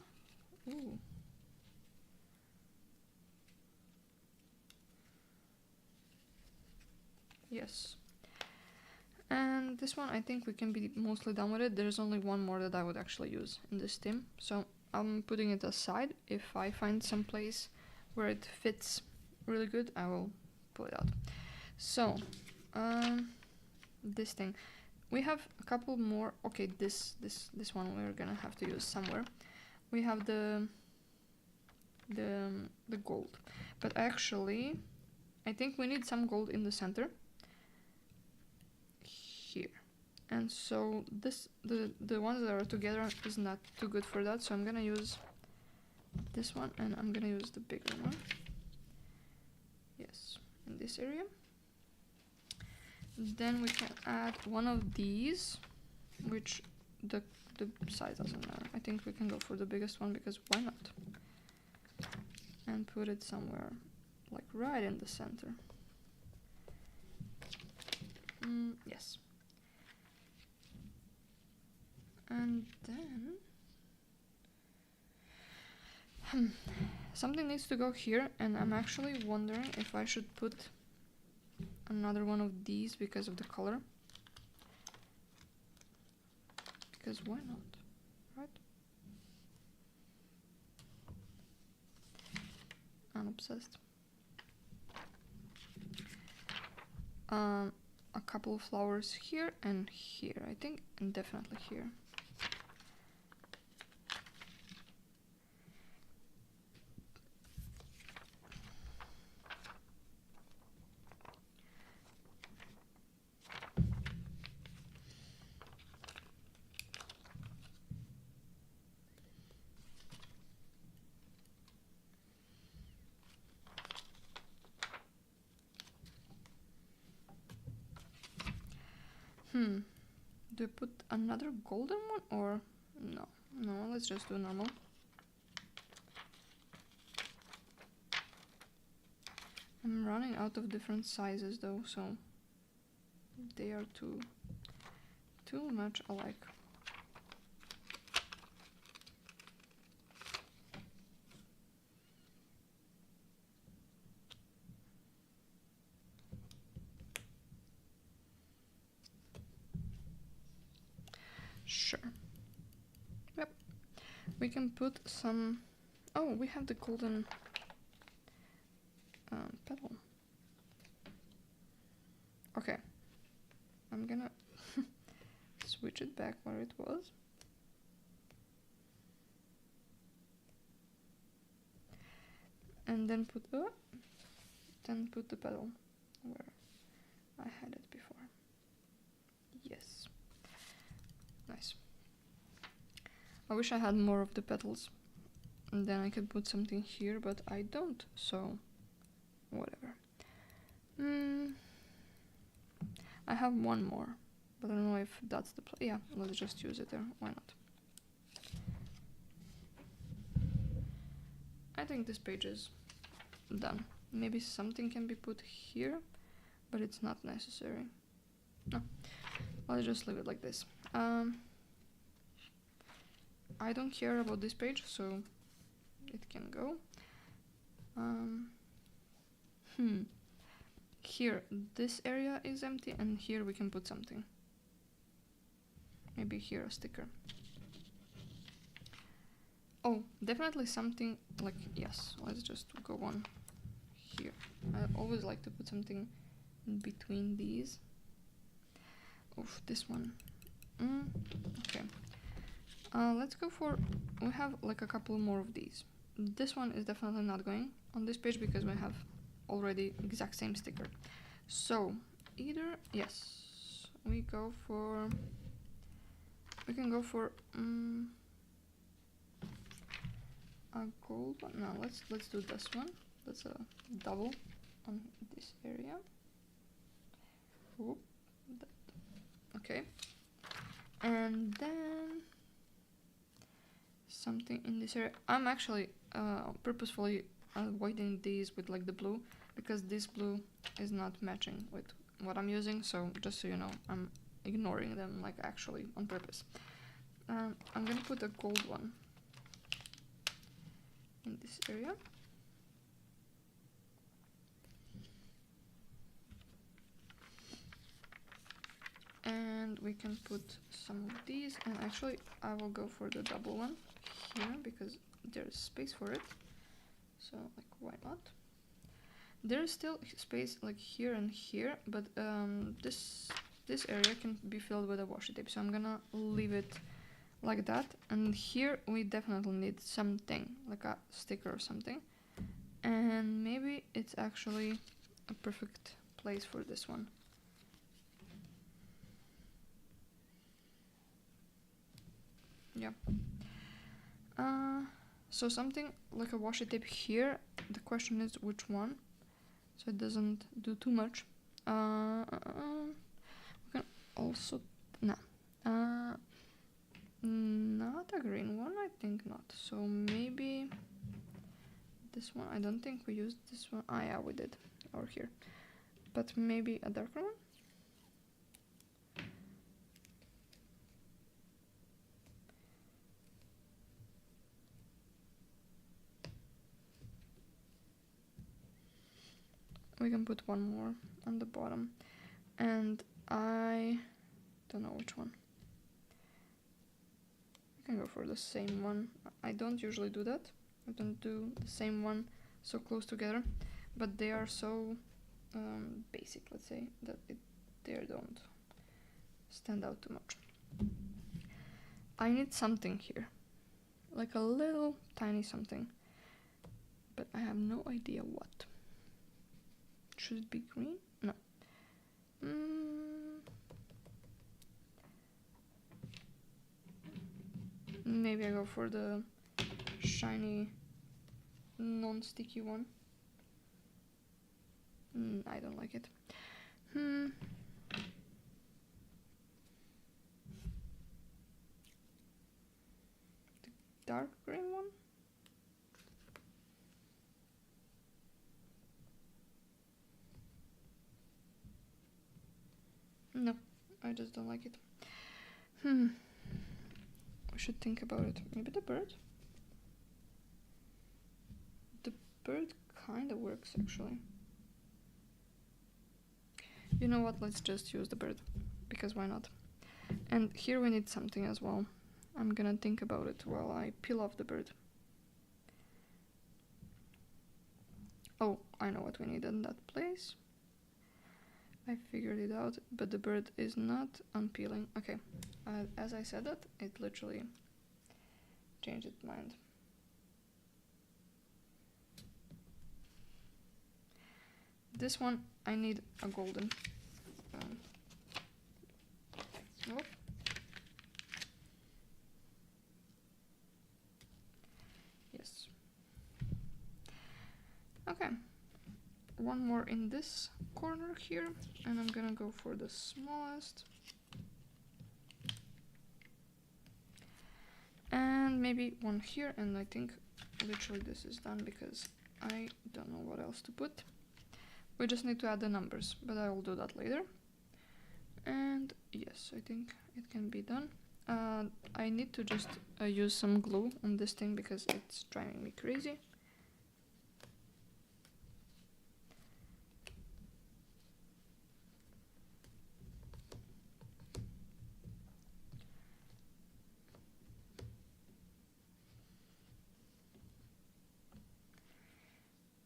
Ooh. Yes. And this one, I think we can be mostly done with it. There's only one more that I would actually use in this theme, so I'm putting it aside. If I find some place where it fits really good, I will pull it out. So, this thing. We have a couple more. Okay, this one we're gonna have to use somewhere. We have the gold, but actually, I think we need some gold in the center. Here, and so the ones that are together is not too good for that, so I'm gonna use this one, and I'm gonna use the bigger one. Yes, in this area. Then we can add one of these, which the size doesn't matter. I think we can go for the biggest one, because why not? And put it somewhere like right in the center. Yes. And then something needs to go here, and I'm actually wondering if I should put another one of these because of the color. Because why not, right? I'm obsessed. A couple of flowers here and here, I think, and definitely here. Do I put another golden one or no? No, let's just do normal. I'm running out of different sizes though, so they are too much alike. Sure. Yep. We can put some... Oh, we have the golden petal. Okay. I'm gonna switch it back where it was. And then put the petal where I had it before. Yes. Nice. I wish I had more of the petals, and then I could put something here, but I don't, so whatever. I have one more, but I don't know if that's the yeah, let's just use it there, why not. I think this page is done. Maybe something can be put here, but it's not necessary. No, let's just leave it like this. I don't care about this page, so it can go. Here, this area is empty, and here we can put something. Maybe here a sticker. Oh, definitely something like, yes, let's just go on here. I always like to put something in between these. Oof, this one. Okay. Let's go for, we have like a couple more of these. This one is definitely not going on this page because we have already exact same sticker. So either, yes, we can go for a gold one. No, let's do this one. That's a double on this area. Whoop, okay, and then something in this area. I'm actually purposefully avoiding these with like the blue because this blue is not matching with what I'm using, so just so you know, I'm ignoring them like actually on purpose. I'm gonna put a gold one in this area. And we can put some of these, and actually I will go for the double one here because there's space for it, so like why not. There's still space like here and here, but this area can be filled with a washi tape, so I'm gonna leave it like that. And here we definitely need something like a sticker or something, and maybe it's actually a perfect place for this one. Yeah. So something like a washi tape here. The question is which one, so it doesn't do too much. We can also not a green one. I think not. So maybe this one. I don't think we used this one. Ah, yeah, we did, or here. But maybe a darker one. We can put one more on the bottom, and I don't know which one. We can go for the same one. I don't usually do that. I don't do the same one so close together, but they are so basic, let's say, that they don't stand out too much. I need something here, like a little tiny something, but I have no idea what. Should it be green? No. Maybe I go for the shiny, non-sticky one. I don't like it. The dark green one? No, I just don't like it. We should think about it. Maybe the bird? The bird kinda works actually. You know what, let's just use the bird, because why not? And here we need something as well. I'm gonna think about it while I peel off the bird. Oh, I know what we need in that place. I figured it out, but the bird is not unpeeling. Okay, as I said that, it literally changed its mind. This one, I need a golden. Nope. Yes. Okay. one more in this corner here, and I'm gonna go for the smallest. And maybe one here, and I think literally this is done because I don't know what else to put. We just need to add the numbers, but I will do that later. And yes, I think it can be done. I need to just use some glue on this thing because it's driving me crazy.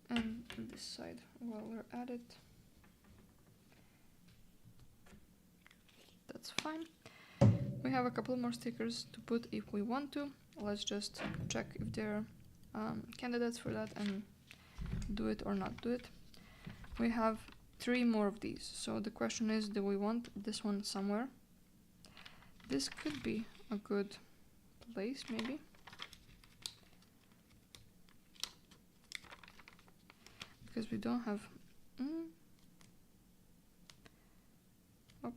And this side while we're at it. That's fine. We have a couple more stickers to put if we want to. Let's just check if they're candidates for that and do it or not do it. We have 3 more of these, so the question is, do we want this one somewhere? This could be a good place, maybe. Because we don't have... Oh.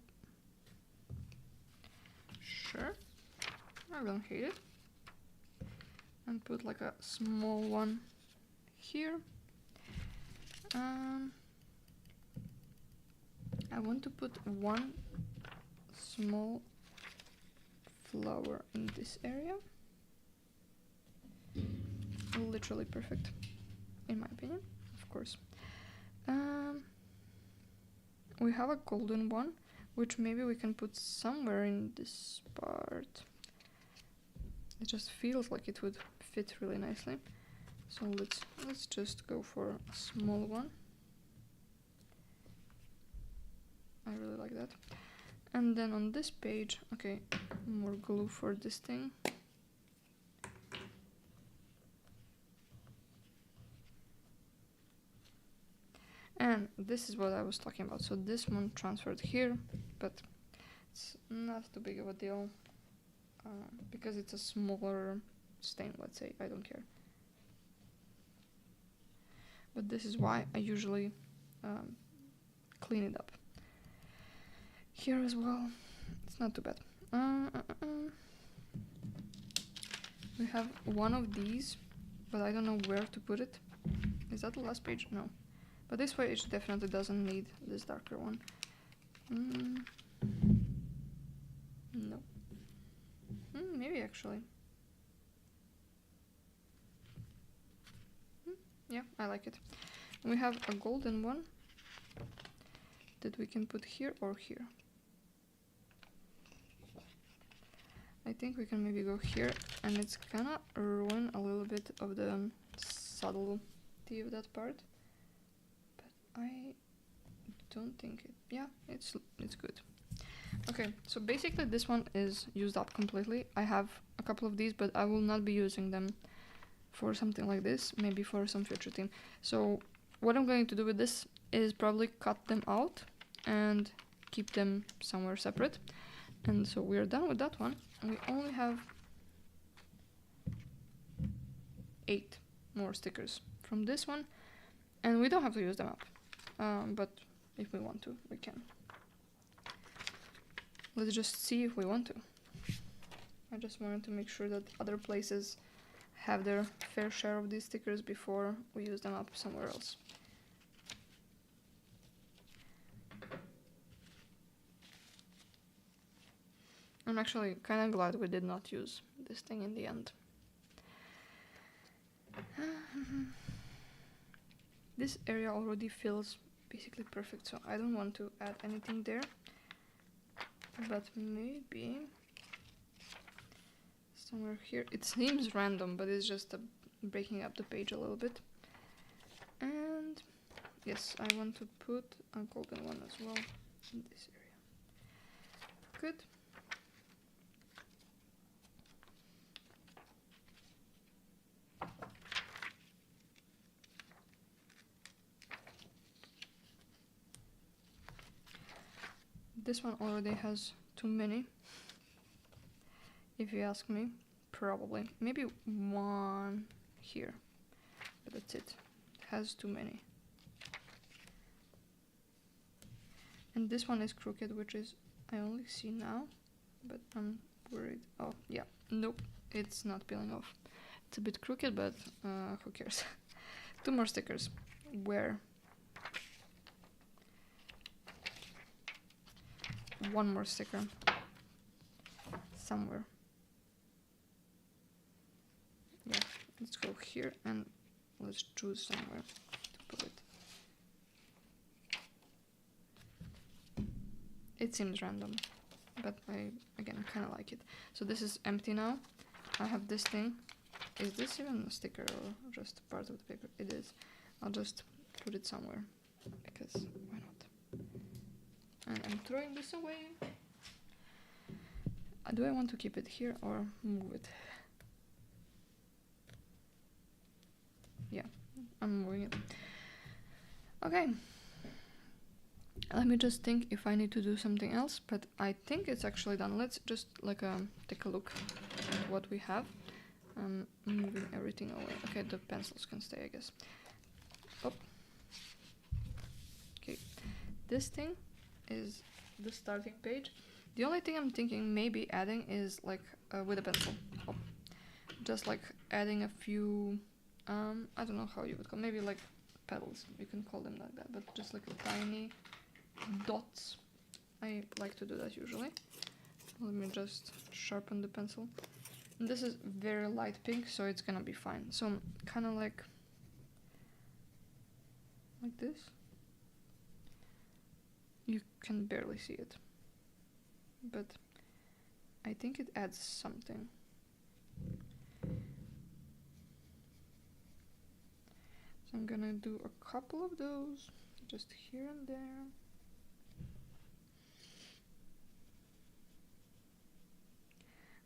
Sure, I don't hate it. And put like a small one here. I want to put one small flower in this area. Literally perfect, in my opinion, of course. We have a golden one, which maybe we can put somewhere in this part. It just feels like it would fit really nicely. So let's just go for a small one. I really like that. And then on this page, okay, more glue for this thing. And this is what I was talking about. So this one transferred here, but it's not too big of a deal because it's a smaller stain, let's say. I don't care. But this is why I usually clean it up. Here as well, it's not too bad. We have one of these, but I don't know where to put it. Is that the last page? No. But this page definitely doesn't need this darker one. No. Maybe actually. Yeah, I like it. We have a golden one that we can put here or here. I think we can maybe go here, and it's gonna ruin a little bit of the subtlety of that part. But I don't think it... Yeah, it's good. Okay, so basically this one is used up completely. I have a couple of these, but I will not be using them for something like this, maybe for some future theme. So what I'm going to do with this is probably cut them out and keep them somewhere separate. And so we're done with that one. We only have 8 more stickers from this one, and we don't have to use them up, but if we want to, we can. Let's just see if we want to. I just wanted to make sure that other places have their fair share of these stickers before we use them up somewhere else. I'm actually kind of glad we did not use this thing in the end. This area already feels basically perfect, so I don't want to add anything there. But maybe somewhere here. It seems random, but it's just breaking up the page a little bit. And yes, I want to put a golden one as well in this area. Good. This one already has too many, if you ask me. Probably. Maybe one here, but that's it. It has too many. And this one is crooked, which is I only see now, but I'm worried. Oh yeah, nope, it's not peeling off. It's a bit crooked, but who cares? 2 more stickers. Where? 1 more sticker. Somewhere. Yeah, let's go here and let's choose somewhere to put it. It seems random, but I, again, kind of like it. So this is empty now. I have this thing. Is this even a sticker or just part of the paper? It is. I'll just put it somewhere, because why not? And I'm throwing this away. Do I want to keep it here or move it? Yeah, I'm moving it. Okay. Let me just think if I need to do something else, but I think it's actually done. Let's just like take a look at what we have. I'm moving everything away. Okay, the pencils can stay, I guess. Oh. Okay, this thing is the starting page. The only thing I'm thinking maybe adding is like with a pencil. Oh. Just like adding a few, I don't know how you would call, maybe like petals. You can call them like that, but just like a tiny dots. I like to do that usually. Let me just sharpen the pencil. And this is very light pink, so it's gonna be fine. So I'm kind of like this. You can barely see it, but I think it adds something. So I'm gonna do a couple of those just here and there.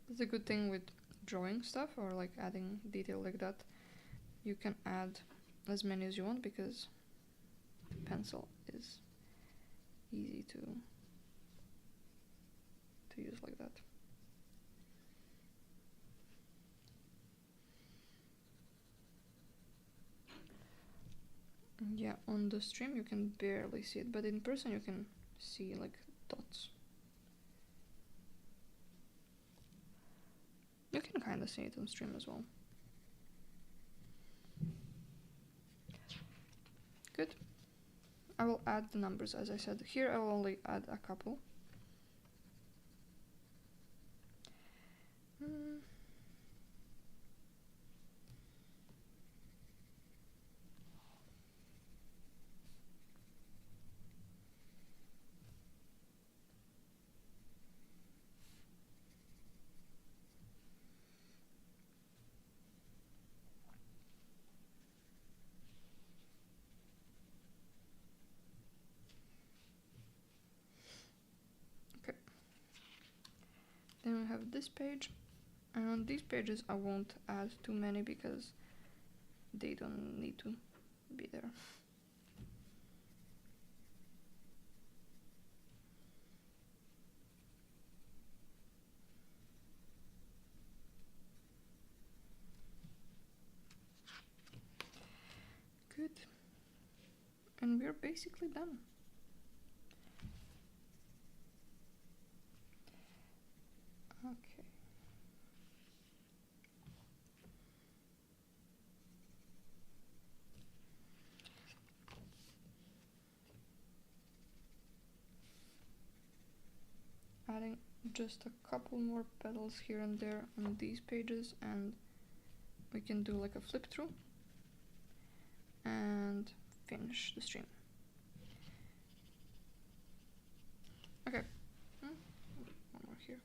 That's a good thing with drawing stuff or like adding detail like that. You can add as many as you want because pencil is easy to use like that. Yeah, on the stream you can barely see it, but in person you can see like dots. You can kind of see it on stream as well. Good. I will add the numbers as I said. Here I will only add a couple. Then we have this page, and on these pages I won't add too many because they don't need to be there. Good. And we're basically done. Okay. Adding just a couple more petals here and there on these pages, and we can do like a flip through and finish the stream. Okay. One more here.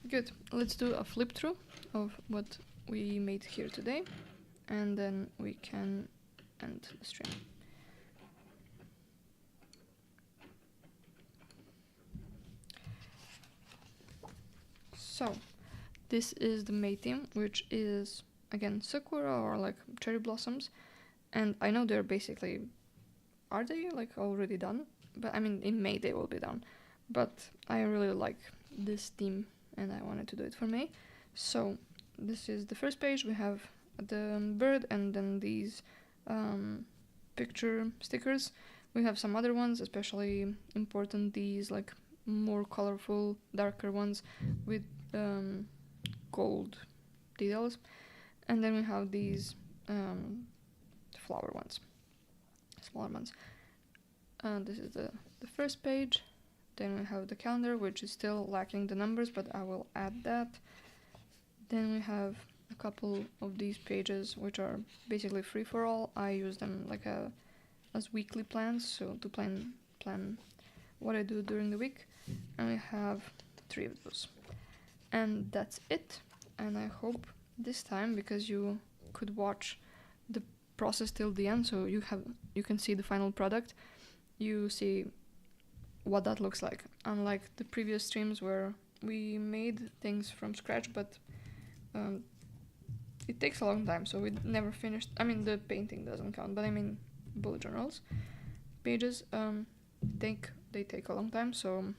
Good. Let's do a flip through of what we made here today, and then we can end the stream. So, this is the May theme, which is again sakura or like cherry blossoms, and I know they're basically, are they like already done? But I mean in May they will be done, but I really like this theme and I wanted to do it for May. So this is the first page. We have the bird and then these picture stickers We have some other ones, especially important, these like more colorful, darker ones with gold details. And then we have these flower ones, smaller ones. This is the first page. Then we have the calendar, which is still lacking the numbers, but I will add that. Then we have a couple of these pages, which are basically free for all. I use them like as weekly plans, so to plan what I do during the week. And we have 3 of those. And that's it. And I hope this time, because you could watch the process till the end, so you can see the final product, you see what that looks like. Unlike the previous streams where we made things from scratch, but it takes a long time, so we never finished. I mean, the painting doesn't count, but I mean bullet journals pages they take a long time, so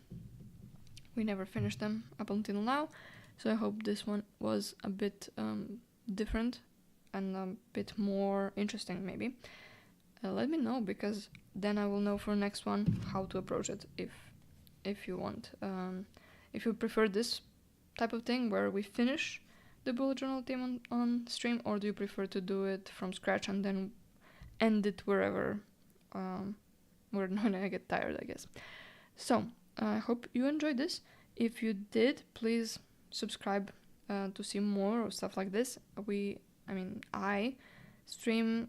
we never finished them up until now. So I hope this one was a bit different and a bit more interesting, maybe. Let me know, because then I will know for next one how to approach it. If you want, if you prefer this type of thing where we finish the bullet journal theme on stream, or do you prefer to do it from scratch and then end it wherever when I get tired, I guess. So I hope you enjoyed this. If you did, please subscribe to see more of stuff like this. I stream.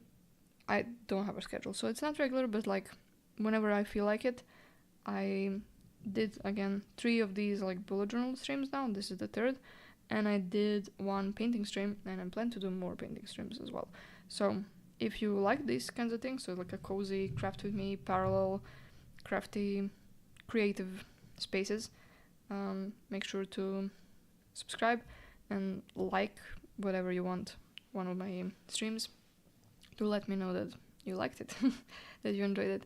I don't have a schedule, so it's not regular, but like whenever I feel like it. I did again 3 of these like bullet journal streams now. This is the 3rd, and I did 1 painting stream, and I plan to do more painting streams as well. So if you like these kinds of things, so like a cozy craft with me, parallel, crafty, creative spaces, make sure to subscribe and like whatever you want one of my streams to let me know that you liked it, that you enjoyed it.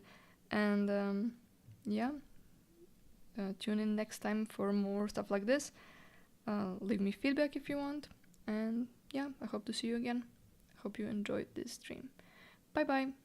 And tune in next time for more stuff like this. Leave me feedback if you want. And yeah, I hope to see you again. Hope you enjoyed this stream. Bye bye.